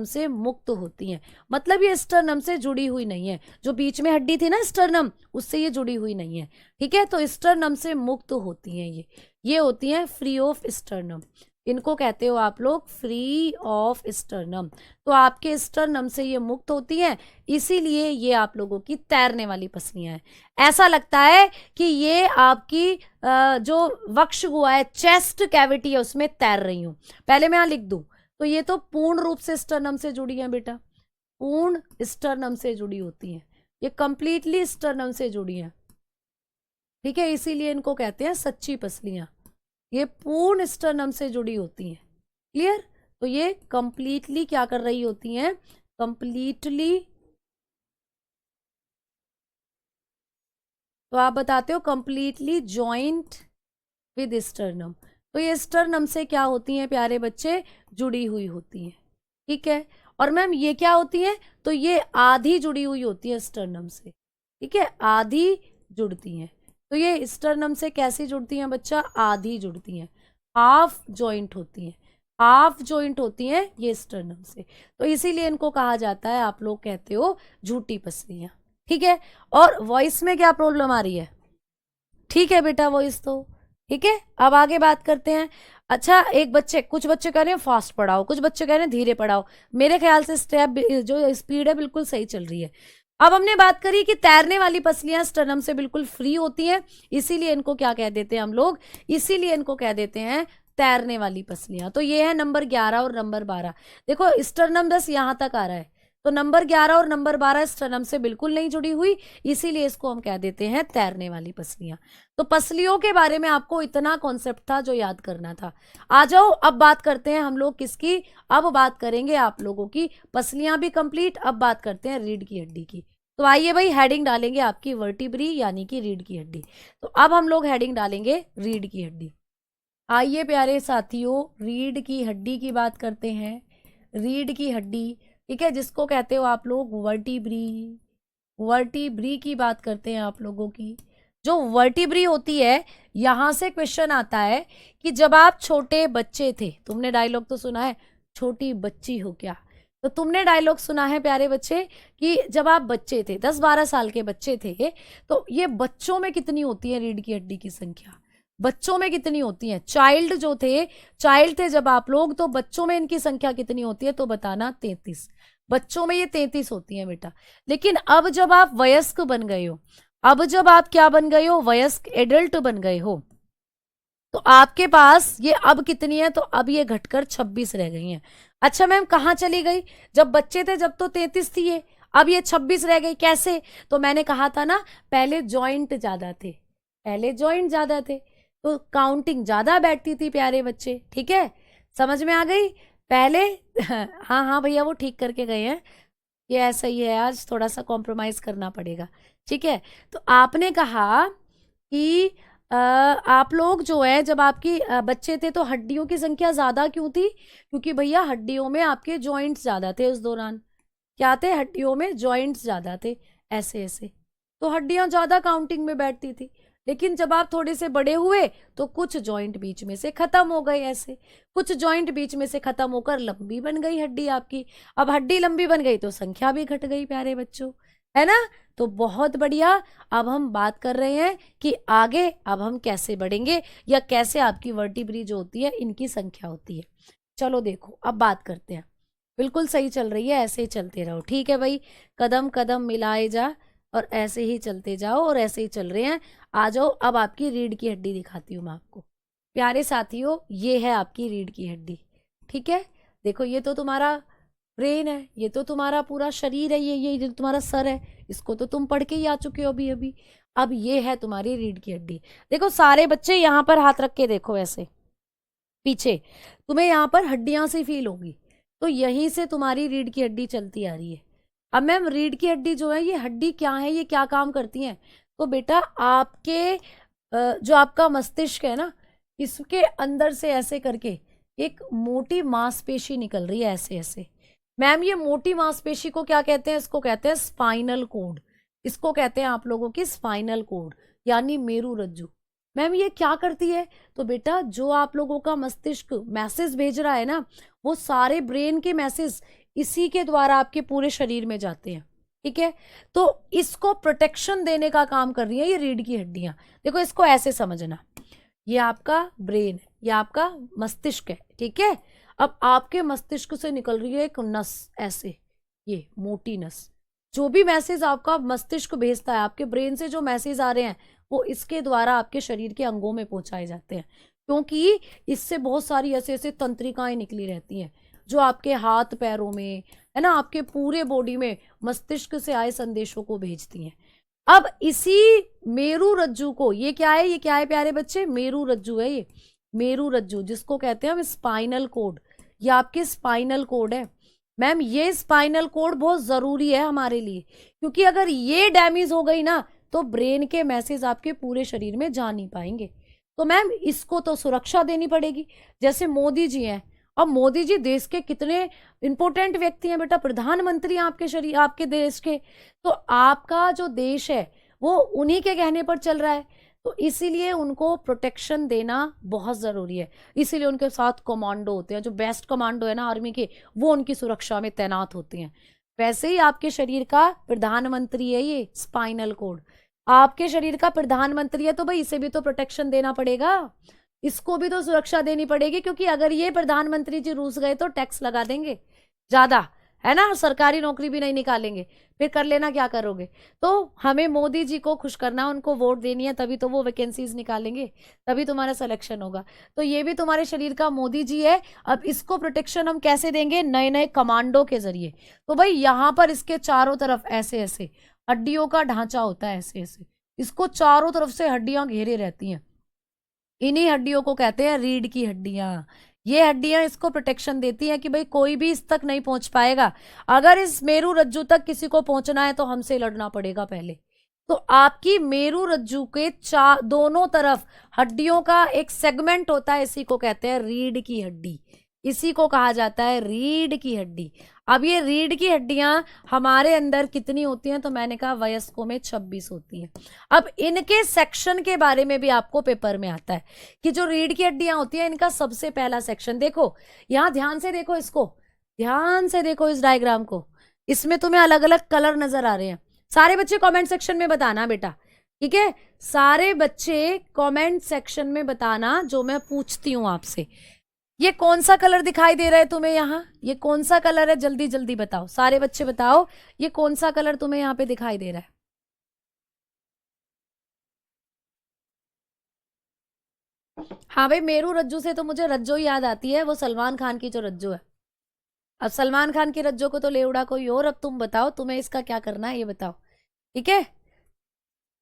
से मुक्त होती हैं, मतलब ये स्टर्नम से जुड़ी हुई नहीं है। जो बीच में हड्डी थी ना स्टर्नम, उससे ये जुड़ी हुई नहीं है। ठीक है? तो स्टर्नम से मुक्त होती हैं ये होती हैं फ्री ऑफ स्टर्नम। इनको कहते हो आप लोग फ्री ऑफ स्टर्नम। तो आपके स्टर्नम से ये मुक्त होती हैं, इसीलिए ये आप लोगों की तैरने वाली पसलियां हैं। ऐसा लगता है कि ये आपकी जो वक्ष गुहा है, चेस्ट कैविटी है, उसमें तैर रही हूं। पहले मैं यहां लिख दूं, तो ये तो पूर्ण रूप से स्टर्नम से जुड़ी है बेटा, पूर्ण स्टर्नम से जुड़ी होती हैं, ये कंप्लीटली स्टर्नम से जुड़ी हैं। ठीक है? इसीलिए इनको कहते हैं सच्ची पसलियां। ये पूर्ण स्टर्नम से जुड़ी होती हैं। क्लियर? तो ये कंप्लीटली क्या कर रही होती हैं? कंप्लीटली, तो आप बताते हो कंप्लीटली जॉइंट विद स्टर्नम। तो ये स्टर्नम से क्या होती हैं प्यारे बच्चे? जुड़ी हुई होती हैं। ठीक है? और मैम ये क्या होती हैं? तो ये आधी जुड़ी हुई होती है स्टर्नम से। ठीक है? आधी जुड़ती हैं। तो ये स्टर्नम से कैसी जुड़ती हैं बच्चा? आधी जुड़ती हैं, हाफ जॉइंट होती हैं, हाफ जॉइंट होती हैं ये स्टर्नम से। तो इसीलिए इनको कहा जाता है, आप लोग कहते हो झूठी पसलियां। ठीक है? और वॉइस में क्या प्रॉब्लम आ रही है? ठीक है बेटा वॉइस तो ठीक है, अब आगे बात करते हैं। अच्छा, कुछ बच्चे कह रहे हैं फास्ट पढ़ाओ, कुछ बच्चे कह रहे हैं धीरे पढ़ाओ। मेरे ख्याल से स्टेप जो स्पीड है बिल्कुल सही चल रही है। अब हमने बात करी कि तैरने वाली पसलियां स्टर्नम से बिल्कुल फ्री होती हैं, इसीलिए इनको क्या कह देते हैं हम लोग, इसीलिए इनको कह देते हैं तैरने वाली पसलियां। तो ये है नंबर 11 और नंबर 12। देखो स्टर्नम 10 यहां तक आ रहा है, तो नंबर 11 और नंबर 12 स्टर्नम से बिल्कुल नहीं जुड़ी हुई, इसीलिए इसको हम कह देते हैं तैरने वाली पसलियां। तो पसलियों के बारे में आपको इतना कॉन्सेप्ट था जो याद करना था। आ जाओ, अब बात करते हैं हम लोग किसकी, अब बात करेंगे आप लोगों की। पसलियां भी कंप्लीट, अब बात करते हैं रीढ़ की हड्डी की। तो आइए भाई, हेडिंग डालेंगे आपकी वर्टिब्री यानी कि रीढ़ की हड्डी। तो अब हम लोग हेडिंग डालेंगे रीढ़ की हड्डी। आइए प्यारे साथियों, रीढ़ की हड्डी की बात करते हैं। रीढ़ की हड्डी, ठीक है, जिसको कहते हो आप लोग वर्टिब्री। वर्टिब्री की बात करते हैं आप लोगों की। जो वर्टिब्री होती है, यहां से क्वेश्चन आता है कि जब आप छोटे बच्चे थे, तुमने डायलॉग तो सुना है, छोटी बच्ची हो क्या। तो तुमने डायलॉग सुना है प्यारे बच्चे कि जब आप बच्चे थे, 10-12 साल के बच्चे थे, तो ये बच्चों में कितनी होती है रीढ़ की हड्डी की संख्या, बच्चों में कितनी होती है। चाइल्ड थे जब आप लोग, तो बच्चों में इनकी संख्या कितनी होती है, तो बताना 33। बच्चों में ये 33 होती है बेटा। लेकिन अब जब आप वयस्क बन गए हो, अब जब आप क्या बन गए हो, वयस्क एडल्ट बन गए हो, तो आपके पास ये अब कितनी है, तो अब ये घटकर 26 रह गई हैं। अच्छा मैम कहाँ चली गई, जब बच्चे थे जब तो 33 थी ये, अब ये 26 रह गई, कैसे। तो मैंने कहा था ना, पहले जॉइंट ज्यादा थे, पहले जॉइंट ज्यादा थे, तो काउंटिंग ज्यादा बैठती थी प्यारे बच्चे। ठीक है, समझ में आ गई पहले। हाँ हाँ भैया, वो ठीक करके गए हैं, ये ऐसा ही है, आज थोड़ा सा कॉम्प्रोमाइज करना पड़ेगा। ठीक है, तो आपने कहा कि आप लोग जो है, जब आपकी बच्चे थे तो हड्डियों की संख्या ज्यादा क्यों थी, क्योंकि भैया हड्डियों में आपके जॉइंट्स ज्यादा थे उस दौरान। क्या थे, हड्डियों में जॉइंट्स ज्यादा थे, ऐसे ऐसे, तो हड्डियां ज्यादा काउंटिंग में बैठती थी। लेकिन जब आप थोड़े से बड़े हुए तो कुछ जॉइंट बीच में से खत्म हो गए, ऐसे कुछ जॉइंट बीच में से खत्म होकर लंबी बन गई हड्डी आपकी। अब हड्डी लंबी बन गई तो संख्या भी घट गई प्यारे बच्चों, है ना। तो बहुत बढ़िया। अब हम बात कर रहे हैं कि आगे अब हम कैसे बढ़ेंगे, या कैसे आपकी वर्टिब्री जो होती है इनकी संख्या होती है। चलो देखो, अब बात करते हैं। बिल्कुल सही चल रही है, ऐसे ही चलते रहो, ठीक है भाई, कदम कदम मिलाए जा और ऐसे ही चलते जाओ, और ऐसे ही चल रहे हैं। आ जाओ, अब आपकी रीढ़ की हड्डी दिखाती हूँ मैं आपको। प्यारे साथियों, ये है आपकी रीढ़ की हड्डी। ठीक है, देखो ये तो तुम्हारा ब्रेन है, ये तो तुम्हारा पूरा शरीर है, ये जो तुम्हारा सर है, इसको तो तुम पढ़ के ही आ चुके हो अभी अभी। अब ये है तुम्हारी रीढ़ की हड्डी। देखो सारे बच्चे यहाँ पर हाथ रख के देखो, ऐसे पीछे तुम्हें यहाँ पर हड्डियां से फील होगी, तो यहीं से तुम्हारी रीढ़ की हड्डी चलती आ रही है। अब मैम रीढ़ की हड्डी जो है, ये हड्डी क्या है, ये क्या काम करती है, तो बेटा आपके जो आपका मस्तिष्क है ना, इसके अंदर से ऐसे करके एक मोटी मांसपेशी निकल रही है, ऐसे ऐसे। मैम ये मोटी मांसपेशी को क्या कहते हैं, इसको कहते हैं स्पाइनल कोड, इसको कहते हैं आप लोगों की स्पाइनल कोड, यानी मेरू रज्जु। मैम ये क्या करती है, तो बेटा जो आप लोगों का मस्तिष्क मैसेज भेज रहा है ना, वो सारे ब्रेन के मैसेज इसी के द्वारा आपके पूरे शरीर में जाते हैं। ठीक है, तो इसको प्रोटेक्शन देने का काम कर रही है ये रीढ़ की हड्डियां। देखो इसको ऐसे समझना, ये आपका ब्रेन है, ये आपका मस्तिष्क है, ठीक है। अब आपके मस्तिष्क से निकल रही है एक नस, ऐसे ये मोटी नस। जो भी मैसेज आपका मस्तिष्क भेजता है, आपके ब्रेन से जो मैसेज आ रहे हैं, वो इसके द्वारा आपके शरीर के अंगों में पहुंचाए जाते हैं, क्योंकि इससे बहुत सारी ऐसे ऐसे तंत्रिकाएं निकली रहती हैं जो आपके हाथ पैरों में, है ना, आपके पूरे बॉडी में मस्तिष्क से आए संदेशों को भेजती हैं। अब इसी मेरू रज्जु को, ये क्या है, ये क्या है प्यारे बच्चे, मेरू रज्जु है ये, मेरू रज्जु, जिसको कहते हैं हम स्पाइनल कोड। ये आपके स्पाइनल कोड है। मैम ये स्पाइनल कोड बहुत जरूरी है हमारे लिए, क्योंकि अगर ये डैमेज हो गई ना, तो ब्रेन के मैसेज आपके पूरे शरीर में जा नहीं पाएंगे। तो मैम इसको तो सुरक्षा देनी पड़ेगी। जैसे मोदी जी हैं, अब मोदी जी देश के कितने इंपॉर्टेंट व्यक्ति हैं बेटा, प्रधानमंत्री आपके शरीर, आपके देश के, तो आपका जो देश है वो उन्हीं के कहने पर चल रहा है, तो इसीलिए उनको प्रोटेक्शन देना बहुत जरूरी है। इसीलिए उनके साथ कमांडो होते हैं, जो बेस्ट कमांडो है ना आर्मी के, वो उनकी सुरक्षा में तैनात होते हैं। वैसे ही आपके शरीर का प्रधानमंत्री है ये स्पाइनल कोड। आपके शरीर का प्रधानमंत्री है तो भाई इसे भी तो प्रोटेक्शन देना पड़ेगा, इसको भी तो सुरक्षा देनी पड़ेगी, क्योंकि अगर ये प्रधानमंत्री जी रूस गए तो टैक्स लगा देंगे ज्यादा, है ना, सरकारी नौकरी भी नहीं निकालेंगे, फिर कर लेना क्या करोगे। तो हमें मोदी जी को खुश करना, उनको वोट देनी है, तभी तो वो वैकेंसीज निकालेंगे, तभी तुम्हारा सिलेक्शन होगा। तो ये भी तुम्हारे शरीर का मोदी जी है। अब इसको प्रोटेक्शन हम कैसे देंगे, नए नए कमांडो के जरिए। तो भाई यहाँ पर इसके चारों तरफ ऐसे ऐसे हड्डियों का ढांचा होता है, ऐसे ऐसे इसको चारों तरफ से हड्डियां घेरे रहती हैं, इन्हीं हड्डियों को कहते हैं रीढ़ की हड्डियां। ये हड्डियां इसको प्रोटेक्शन देती हैं कि भाई कोई भी इस तक नहीं पहुंच पाएगा। अगर इस मेरू रज्जु तक किसी को पहुंचना है तो हमसे लड़ना पड़ेगा पहले। तो आपकी मेरू रज्जु के दोनों तरफ हड्डियों का एक सेगमेंट होता है, इसी को कहते हैं रीढ़ की हड्डी, इसी को कहा जाता है रीढ़ की हड्डी। अब ये रीढ़ की हड्डियां हमारे अंदर कितनी होती हैं, तो मैंने कहा वयस्कों में 26 होती हैं। अब इनके सेक्शन के बारे में भी आपको पेपर में आता है कि जो रीढ़ की हड्डियां होती हैं, इनका सबसे पहला सेक्शन देखो, यहां ध्यान से देखो, इसको ध्यान से देखो, इस डायग्राम को, इसमें तुम्हें अलग अलग कलर नजर आ रहे हैं। सारे बच्चे कॉमेंट सेक्शन में बताना बेटा, ठीक है, सारे बच्चे कॉमेंट सेक्शन में बताना जो मैं पूछती हूं आपसे। ये कौन सा कलर दिखाई दे रहा है तुम्हें यहाँ, ये कौन सा कलर है, जल्दी जल्दी बताओ, सारे बच्चे बताओ, ये कौन सा कलर तुम्हें यहाँ पे दिखाई दे रहा है। हाँ भाई, मेरू रज्जू से तो मुझे रज्जो ही याद आती है, वो सलमान खान की जो रज्जो है। अब सलमान खान की रज्जो को तो ले उड़ा कोई और, अब तुम बताओ तुम्हें इसका क्या करना है, ये बताओ, ठीक है।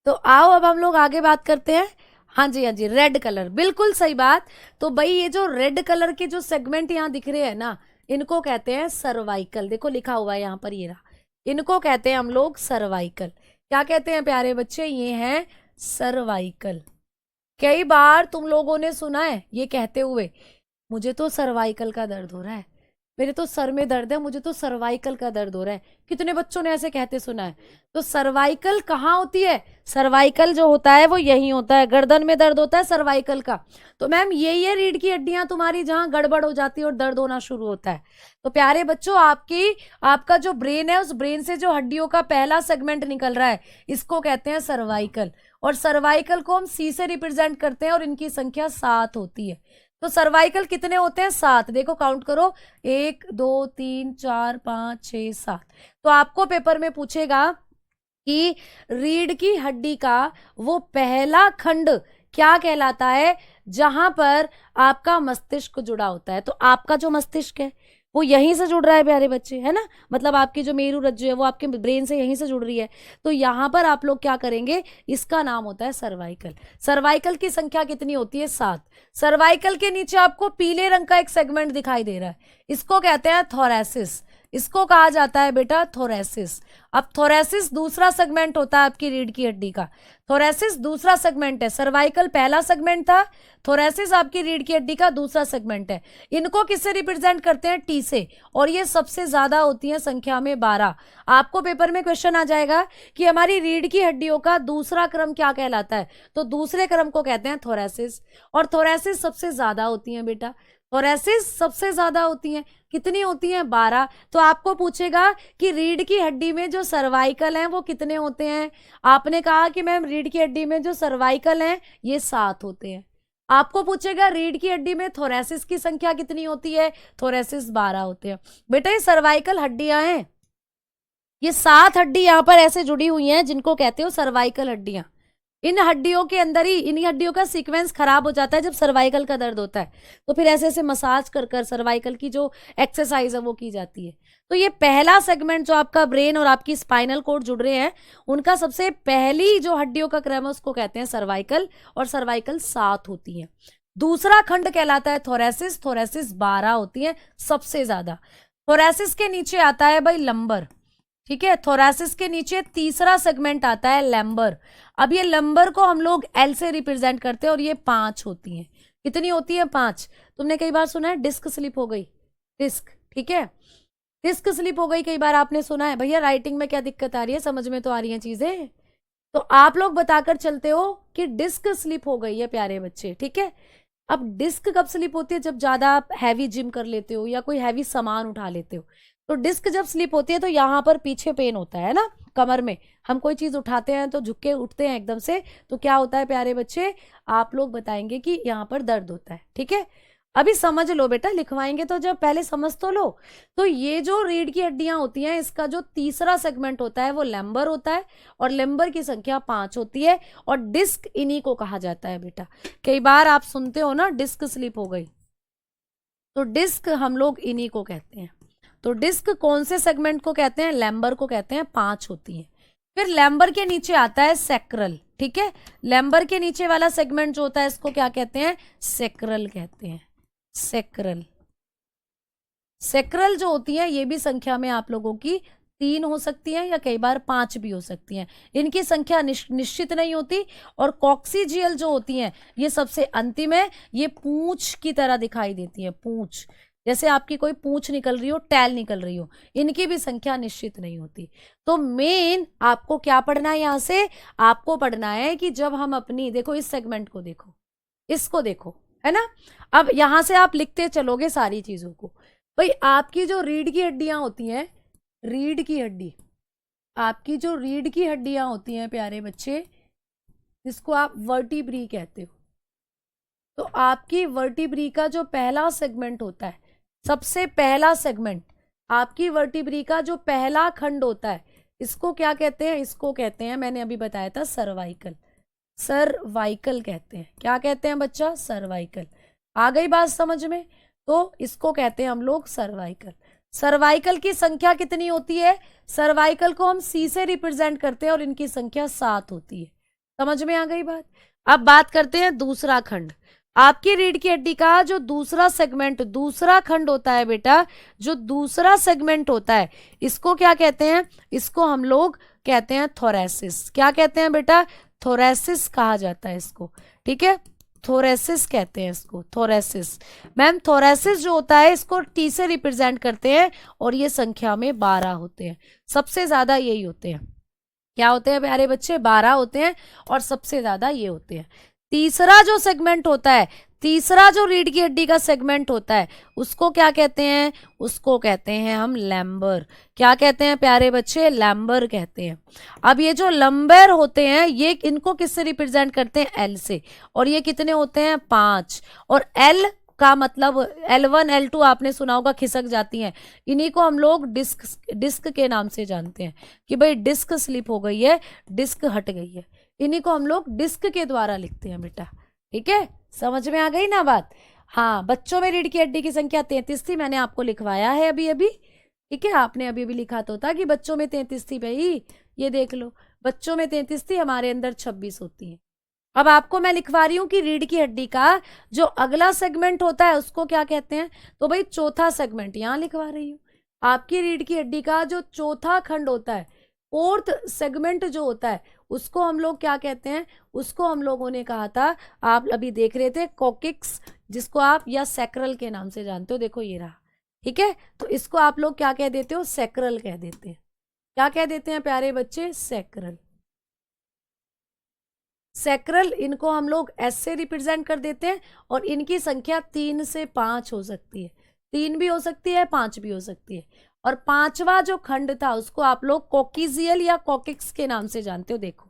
तो आओ अब हम लोग आगे बात करते हैं। हाँ जी, हाँ जी, रेड कलर, बिल्कुल सही बात। तो भाई ये जो रेड कलर के जो सेगमेंट यहाँ दिख रहे हैं ना, इनको कहते हैं सर्वाइकल। देखो लिखा हुआ है यहाँ पर, ये रहा, इनको कहते हैं हम लोग सर्वाइकल। क्या कहते हैं प्यारे बच्चे, ये है सर्वाइकल। कई बार तुम लोगों ने सुना है ये कहते हुए, मुझे तो सर्वाइकल का दर्द हो रहा है, मेरे तो सर में दर्द है, मुझे तो सर्वाइकल का दर्द हो रहा है। कितने बच्चों ने ऐसे कहते सुना है। तो सर्वाइकल कहाँ होती है, सर्वाइकल जो होता है वो यही होता है, गर्दन में दर्द होता है सर्वाइकल का। तो मैम ये रीढ़ की हड्डियां तुम्हारी जहां गड़बड़ हो जाती है और दर्द होना शुरू होता है। तो प्यारे बच्चों, आपका जो ब्रेन है, उस ब्रेन से जो हड्डियों का पहला सेगमेंट निकल रहा है, इसको कहते हैं सर्वाइकल। और सर्वाइकल को हम सी से रिप्रेजेंट करते हैं और इनकी संख्या 7 होती है। तो सर्वाइकल कितने होते हैं, 7। देखो काउंट करो, 1 2 3 4 5 6 7। तो आपको पेपर में पूछेगा कि रीढ़ की हड्डी का वो पहला खंड क्या कहलाता है, जहां पर आपका मस्तिष्क जुड़ा होता है। तो आपका जो मस्तिष्क है वो यहीं से जुड़ रहा है प्यारे बच्चे, है ना, मतलब आपकी जो मेरू रज्जु है वो आपके ब्रेन से यहीं से जुड़ रही है। तो यहाँ पर आप लोग क्या करेंगे, इसका नाम होता है सर्वाइकल। सर्वाइकल की संख्या कितनी होती है, 7। सर्वाइकल के नीचे आपको पीले रंग का एक सेगमेंट दिखाई दे रहा है, इसको कहते हैं थोरैसिस, इसको कहा जाता है बेटा थोरैसिस। अब थोरैसिस दूसरा सेगमेंट होता है आपकी रीढ़ की हड्डी का, थोरैसिस दूसरा सेगमेंट है, सर्वाइकल पहला सेगमेंट था, थोरैसिस आपकी रीढ़ की हड्डी का दूसरा सेगमेंट है। इनको किससे रिप्रेजेंट करते हैं, टी से, और ये सबसे ज्यादा होती है संख्या में 12। आपको पेपर में क्वेश्चन आ जाएगा कि हमारी रीढ़ की हड्डियों का दूसरा क्रम क्या कहलाता है, तो दूसरे क्रम को कहते हैं थोरैसिस। और थोरैसिस सबसे ज्यादा होती है बेटा, थोरैसिस सबसे ज्यादा होती हैं, कितनी होती हैं, 12। तो आपको पूछेगा कि रीढ़ की हड्डी में जो सर्वाइकल हैं वो कितने होते हैं, आपने कहा कि मैम रीढ़ की हड्डी में जो सर्वाइकल हैं ये 7 होते हैं। आपको पूछेगा रीढ़ की हड्डी में थोरैसिस की संख्या कितनी होती है, थोरैसिस 12 होते हैं। बेटा ये सर्वाइकल हड्डियां हैं, ये 7 हड्डी यहाँ पर ऐसे जुड़ी हुई हैं जिनको कहते हो सर्वाइकल हड्डियां। इन हड्डियों के अंदर ही, इन हड्डियों का सीक्वेंस खराब हो जाता है जब सर्वाइकल का दर्द होता है, तो फिर ऐसे ऐसे मसाज कर कर सर्वाइकल की जो एक्सरसाइज है वो की जाती है। तो ये पहला सेगमेंट जो आपका ब्रेन और आपकी स्पाइनल कोड जुड़ रहे हैं, उनका सबसे पहली जो हड्डियों का क्रम है उसको कहते हैं सर्वाइकल, और सर्वाइकल 7 होती है। दूसरा खंड कहलाता है थोरैसिस, थोरैसिस 12 होती है सबसे ज्यादा। थोरैसिस के नीचे आता है भाई लंबर, ठीक है, थोरैसिस के नीचे तीसरा सेगमेंट आता है लैम्बर। अब ये लंबर को हम लोग एल से रिप्रेजेंट करते हैं और ये 5 होती हैं। कितनी होती है, 5। तुमने कई बार सुना है डिस्क स्लिप हो गई, डिस्क, ठीक है, डिस्क स्लिप हो गई, कई बार आपने सुना है। भैया राइटिंग में क्या दिक्कत आ रही है, समझ में तो आ रही है चीजें, तो आप लोग बताकर चलते हो कि डिस्क स्लिप हो गई है प्यारे बच्चे, ठीक है। अब डिस्क कब स्लिप होती है, जब ज्यादा आप हैवी जिम कर लेते हो या कोई हैवी सामान उठा लेते हो, तो डिस्क जब स्लिप होती है तो यहाँ पर पीछे पेन होता है ना, कमर में हम कोई चीज उठाते हैं तो झुक के उठते हैं एकदम से, तो क्या होता है प्यारे बच्चे, आप लोग बताएंगे कि यहाँ पर दर्द होता है। ठीक है, अभी समझ लो बेटा, लिखवाएंगे तो जब पहले समझ तो लो। तो ये जो रीढ़ की हड्डियां होती हैं, इसका जो तीसरा सेगमेंट होता है वो लैम्बर होता है, और लैम्बर की संख्या 5 होती है, और डिस्क इन्हीं को कहा जाता है बेटा। कई बार आप सुनते हो ना, डिस्क स्लिप हो गई, तो डिस्क हम लोग इन्हीं को कहते हैं। तो डिस्क कौन से सेगमेंट को कहते हैं, लैम्बर को कहते हैं, 5 होती है। फिर लैम्बर के नीचे आता है सैक्रल। ठीक है, लैम्बर के नीचे वाला सेगमेंट जो होता है इसको क्या कहते हैं, सैक्रल कहते हैं। सैक्रल, सैक्रल जो होती है ये भी संख्या में आप लोगों की 3 हो सकती है, या कई बार 5 भी हो सकती हैं। इनकी संख्या निश्चित नहीं होती। और कॉक्सीजियल जो होती हैं ये सबसे अंतिम है, ये पूंछ की तरह दिखाई देती है, पूंछ, जैसे आपकी कोई पूंछ निकल रही हो, टैल निकल रही हो, इनकी भी संख्या निश्चित नहीं होती। तो मेन आपको क्या पढ़ना है, यहां से आपको पढ़ना है कि जब हम अपनी, देखो इस सेगमेंट को देखो, इसको देखो, है ना। अब यहां से आप लिखते चलोगे सारी चीजों को। भाई आपकी जो रीढ़ की हड्डियां होती हैं, रीढ़ की हड्डी, आपकी जो रीढ़ की हड्डियां होती हैं प्यारे बच्चे, जिसको आप वर्टिब्री कहते हो, तो आपकी वर्टिब्री का जो पहला सेगमेंट होता है, सबसे पहला सेगमेंट, आपकी वर्टिब्री का जो पहला खंड होता है, इसको क्या कहते हैं, इसको कहते हैं, मैंने अभी बताया था, सर्वाइकल। सर्वाइकल कहते हैं। क्या कहते हैं बच्चा, सर्वाइकल। आ गई बात समझ में। तो इसको कहते हैं हम लोग सर्वाइकल। सर्वाइकल की संख्या कितनी होती है, सर्वाइकल को हम सी से रिप्रेजेंट करते हैं, और इनकी संख्या 7 होती है। समझ में आ गई बात। अब बात करते हैं दूसरा खंड। आपकी रीढ़ की हड्डी का जो दूसरा सेगमेंट, दूसरा खंड होता है बेटा, जो दूसरा सेगमेंट होता है, इसको क्या कहते हैं, इसको हम लोग कहते हैं थोरेसिस। क्या कहते हैं बेटा, थोरेसिस कहा जाता है इसको। ठीक है, थोरेसिस कहते हैं इसको, थोरेसिस। मैम थोरेसिस जो होता है इसको टी से रिप्रेजेंट करते हैं, और ये संख्या में 12 होते हैं, सबसे ज्यादा यही होते हैं। क्या होते हैं प्यारे बच्चे, 12 होते हैं, और सबसे ज्यादा ये होते हैं। तीसरा जो सेगमेंट होता है, तीसरा जो रीढ़ की हड्डी का सेगमेंट होता है, उसको क्या कहते हैं, उसको कहते हैं हम लैम्बर। क्या कहते हैं प्यारे बच्चे, लैम्बर कहते हैं। अब ये जो लंबर होते हैं, ये इनको किससे रिप्रेजेंट करते हैं, एल से, और ये कितने होते हैं, 5। और एल का मतलब L1 L2 आपने सुना होगा, खिसक जाती हैं, इन्हीं को हम लोग डिस्क के नाम से जानते हैं, कि भाई डिस्क स्लिप हो गई है, डिस्क हट गई है, इन्हीं को हम लोग डिस्क के द्वारा लिखते हैं बेटा। ठीक है, समझ में आ गई ना बात। हाँ, बच्चों में रीढ़ की हड्डी की संख्या 33 थी, मैंने आपको लिखवाया है अभी अभी। ठीक है, आपने अभी अभी लिखा तो था कि बच्चों में 33 थी, भाई ये देख लो, बच्चों में 33 थी, हमारे अंदर 26 होती है। अब आपको मैं लिखवा रही हूं कि रीढ़ की हड्डी का जो अगला सेगमेंट होता है उसको क्या कहते हैं, तो भाई चौथा सेगमेंट यहां लिखवा रही हूं। आपकी रीढ़ की हड्डी का जो चौथा खंड होता है, फोर्थ सेगमेंट जो होता है, उसको हम लोग क्या कहते हैं, उसको हम लोगों ने कहा था, आप अभी देख रहे थे, कोकिक्स, जिसको आप या सैक्रल के नाम से जानते हो। देखो ये रहा। ठीक है, तो इसको आप लोग क्या कह देते हो, सैक्रल कह देते हैं। क्या कह देते हैं प्यारे बच्चे, सैक्रल। सैक्रल, इनको हम लोग एस से रिप्रेजेंट कर देते हैं, और इनकी संख्या 3 से 5 हो सकती है, 3 भी हो सकती है, 5 भी हो सकती है। और पांचवा जो खंड था उसको आप लोग कॉकिजियल या कॉकिक्स के नाम से जानते हो। देखो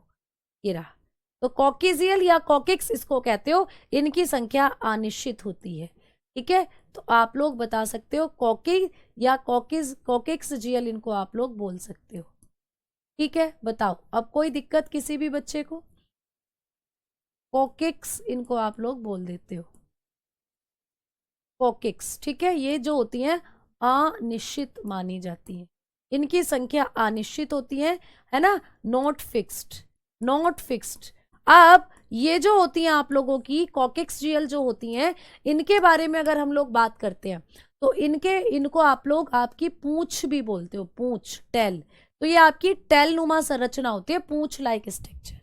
ये रहा, तो कॉकिजियल या कॉकिक्स इसको कहते हो, इनकी संख्या अनिश्चित होती है। ठीक है, तो आप लोग बता सकते हो कॉकी या कॉकिक्स जियल, इनको आप लोग बोल सकते हो। ठीक है, बताओ अब कोई दिक्कत किसी भी बच्चे को, कॉकिक्स इनको आप लोग बोल देते हो, कॉकिक्स। ठीक है, ये जो होती हैं अनिश्चित मानी जाती है, इनकी संख्या अनिश्चित होती है ना, नॉट फिक्स्ड, नॉट फिक्स्ड। अब ये जो होती हैं आप लोगों की कॉकिक्स जियल जो होती हैं, इनके बारे में अगर हम लोग बात करते हैं, तो इनको आप लोग आपकी पूंछ भी बोलते हो, पूंछ, टेल। तो ये आपकी टेल नुमा संरचना होती है, पूंछ लाइक स्ट्रक्चर।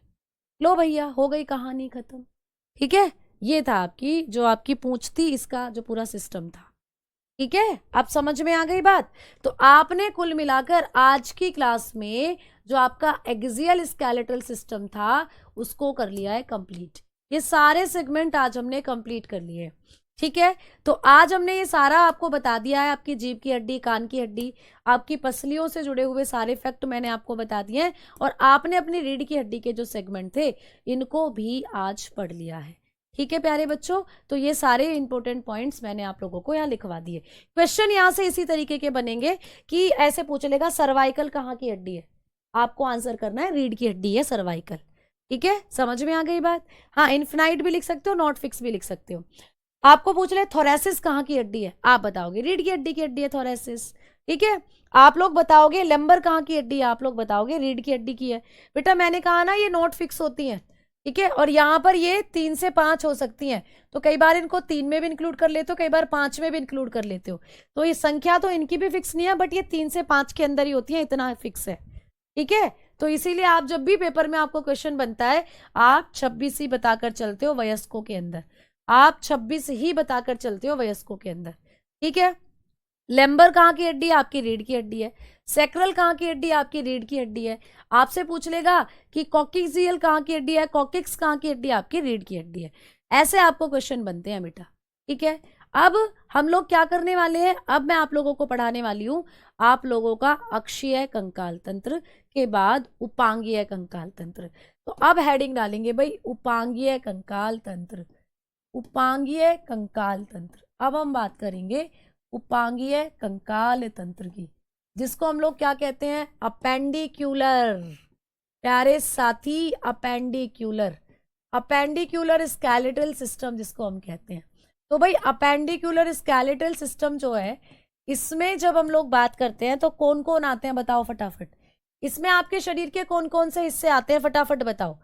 लो भैया, हो गई कहानी खत्म। ठीक है, ये था आपकी जो आपकी पूंछ थी, इसका जो पूरा सिस्टम था। ठीक है, अब समझ में आ गई बात। तो आपने कुल मिलाकर आज की क्लास में जो आपका एक्सियल स्केलेटल सिस्टम था उसको कर लिया है कंप्लीट। ये सारे सेगमेंट आज हमने कंप्लीट कर लिए। ठीक है, तो आज हमने ये सारा आपको बता दिया है, आपकी जीभ की हड्डी, कान की हड्डी, आपकी पसलियों से जुड़े हुए सारे फैक्ट मैंने आपको बता दिए हैं, और आपने अपनी रीढ़ की हड्डी के जो सेगमेंट थे इनको भी आज पढ़ लिया है। ठीक है प्यारे बच्चों, तो ये सारे इंपॉर्टेंट पॉइंट्स मैंने आप लोगों को यहाँ लिखवा दिए। क्वेश्चन यहाँ से इसी तरीके के बनेंगे कि ऐसे पूछ लेगा सर्वाइकल कहाँ की हड्डी है, आपको आंसर करना है रीढ़ की हड्डी है सर्वाइकल। ठीक है, समझ में आ गई बात। हाँ, इन्फिनाइट भी लिख सकते हो, नॉट फिक्स भी लिख सकते हो। आपको पूछ ले थोरेसिस कहाँ की हड्डी है, आप बताओगे रीढ़ की हड्डी है थोरेसिस। ठीक है, आप लोग बताओगे लेम्बर कहाँ की हड्डी है, आप लोग बताओगे रीढ़ की हड्डी की है। बेटा मैंने कहा ना ये नॉट फिक्स होती है। ठीक है, और यहाँ पर ये 3 से 5 हो सकती हैं, तो कई बार इनको 3 में भी इंक्लूड कर लेते हो, कई बार 5 में भी इंक्लूड कर लेते हो। तो ये संख्या तो इनकी भी फिक्स नहीं है, बट ये 3 से 5 के अंदर ही होती है, इतना फिक्स है। ठीक है, तो इसीलिए आप जब भी पेपर में आपको क्वेश्चन बनता है आप 26 ही बताकर चलते हो वयस्कों के अंदर, आप 26 ही बताकर चलते हो वयस्कों के अंदर। ठीक है, लेम्बर कहाँ की हड्डी है, आपकी रीढ़ की हड्डी है। सैक्रल कहाँ की हड्डी है, आपकी रीढ़ की हड्डी है। आपसे पूछ लेगा कि कॉक्सियल कहाँ की हड्डी है, कॉक्सिक्स कहाँ की हड्डी है, आपकी रीढ़ की हड्डी है। ऐसे आपको क्वेश्चन बनते हैं बेटा। ठीक है, अब हम लोग क्या करने वाले हैं, अब मैं आप लोगों को पढ़ाने वाली हूं आप लोगों का अक्षीय कंकाल तंत्र के बाद उपांगीय कंकाल तंत्र। तो अब हेडिंग डालेंगे भाई उपांगीय कंकाल तंत्र, उपांगीय कंकाल तंत्र। अब हम बात करेंगे उपांगीय कंकाल तंत्र की, जिसको हम लोग क्या कहते हैं, अपेंडिक्यूलर। प्यारे साथी अपेंडिक्यूलर, अपेंडिक्यूलर स्केलेटल सिस्टम जिसको हम कहते हैं। तो भाई अपेंडिक्यूलर स्केलेटल सिस्टम जो है, इसमें जब हम लोग बात करते हैं तो कौन कौन आते हैं बताओ फटाफट। इसमें आपके शरीर के कौन कौन से हिस्से आते हैं फटाफट बताओ।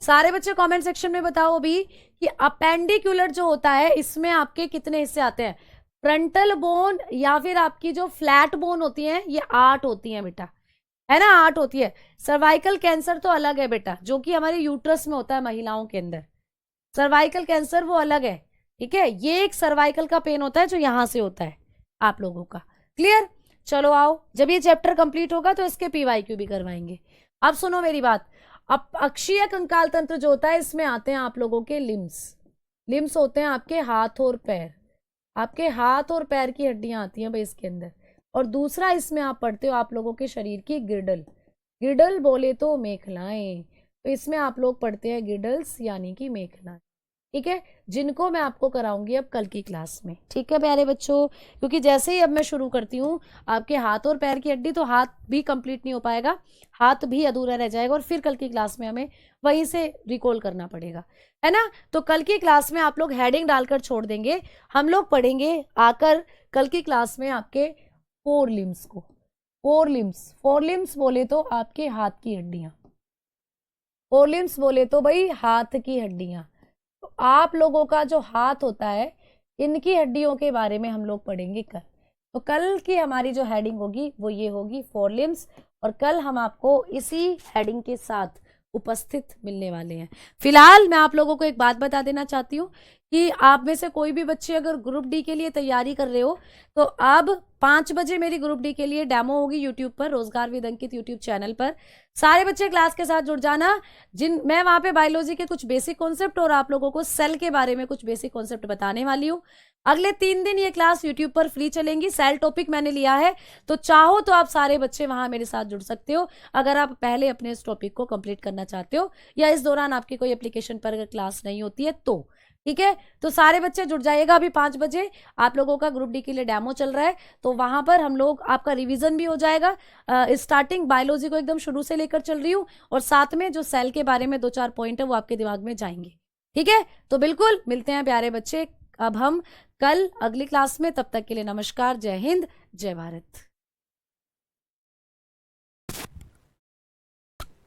सारे बच्चे कमेंट सेक्शन में बताओ अभी कि अपेंडिक्यूलर जो होता है इसमें आपके कितने हिस्से आते हैं। फ्रंटल बोन या फिर आपकी जो फ्लैट बोन होती है ये 8 होती है बेटा, है ना, 8 होती है। सर्वाइकल कैंसर तो अलग है बेटा, जो कि हमारे यूट्रस में होता है महिलाओं के अंदर, सर्वाइकल कैंसर वो अलग है। ठीक है, ये एक सर्वाइकल का पेन होता है जो यहां से होता है आप लोगों का। क्लियर, चलो आओ, जब ये चैप्टर कंप्लीट होगा तो इसके PYQ भी करवाएंगे। अब सुनो मेरी बात, अब अक्षीय कंकाल तंत्र जो होता है इसमें आते हैं आप लोगों के लिम्स। लिम्स होते हैं आपके हाथ और पैर, आपके हाथ और पैर की हड्डियां आती हैं भाई इसके अंदर। और दूसरा इसमें आप पढ़ते हो आप लोगों के शरीर की गिर्डल, गिर्डल बोले तो मेखलाएं, तो इसमें आप लोग पढ़ते हैं गिर्डल्स यानी कि मेखलाएं। ठीक है, जिनको मैं आपको कराऊंगी अब कल की क्लास में। ठीक है प्यारे बच्चों, क्योंकि जैसे ही अब मैं शुरू करती हूँ आपके हाथ और पैर की हड्डी, तो हाथ भी कंप्लीट नहीं हो पाएगा, हाथ भी अधूरा रह जाएगा, और फिर कल की क्लास में हमें वहीं से रिकॉल करना पड़ेगा, है ना। तो कल की क्लास में आप लोग हेडिंग डालकर छोड़ देंगे, हम लोग पढ़ेंगे आकर कल की क्लास में आपके 4 लिम्स को। 4 लिम्स, 4 लिम्स बोले तो आपके हाथ की हड्डियां, 4 लिम्स बोले तो भाई हाथ की हड्डियां। तो आप लोगों का जो हाथ होता है इनकी हड्डियों के बारे में हम लोग पढ़ेंगे कल। तो कल की हमारी जो हेडिंग होगी वो ये होगी 4 लिम्स, और कल हम आपको इसी हेडिंग के साथ उपस्थित मिलने वाले हैं। फिलहाल मैं आप लोगों को एक बात बता देना चाहती हूँ कि आप में से कोई भी बच्चे अगर ग्रुप डी के लिए तैयारी कर रहे हो तो अब 5 बजे मेरी ग्रुप डी के लिए डेमो होगी यूट्यूब पर, रोजगार विद अंकित यूट्यूब चैनल पर। सारे बच्चे क्लास के साथ जुड़ जाना, मैं वहां पे बायोलॉजी के कुछ बेसिक कॉन्सेप्ट और आप लोगों को सेल के बारे में कुछ बेसिक कॉन्सेप्ट बताने वाली हूँ। अगले 3 दिन ये क्लास यूट्यूब पर फ्री चलेंगी, सेल टॉपिक मैंने लिया है, तो चाहो तो आप सारे बच्चे वहां मेरे साथ जुड़ सकते हो अगर आप पहले अपने इस टॉपिक को कंप्लीट करना चाहते हो, या इस दौरान आपकी कोई एप्लीकेशन पर अगर क्लास नहीं होती है तो। ठीक है, तो सारे बच्चे जुड़ जाइएगा। अभी 5 बजे आप लोगों का ग्रुप डी के लिए डेमो चल रहा है, तो वहां पर हम लोग आपका रिवीजन भी हो जाएगा। स्टार्टिंग बायोलॉजी को एकदम शुरू से लेकर चल रही हूँ, और साथ में जो सेल के बारे में 2-4 पॉइंट है वो आपके दिमाग में जाएंगे। ठीक है, तो बिल्कुल मिलते हैं प्यारे बच्चे अब हम कल अगली क्लास में। तब तक के लिए नमस्कार, जय हिंद, जय भारत।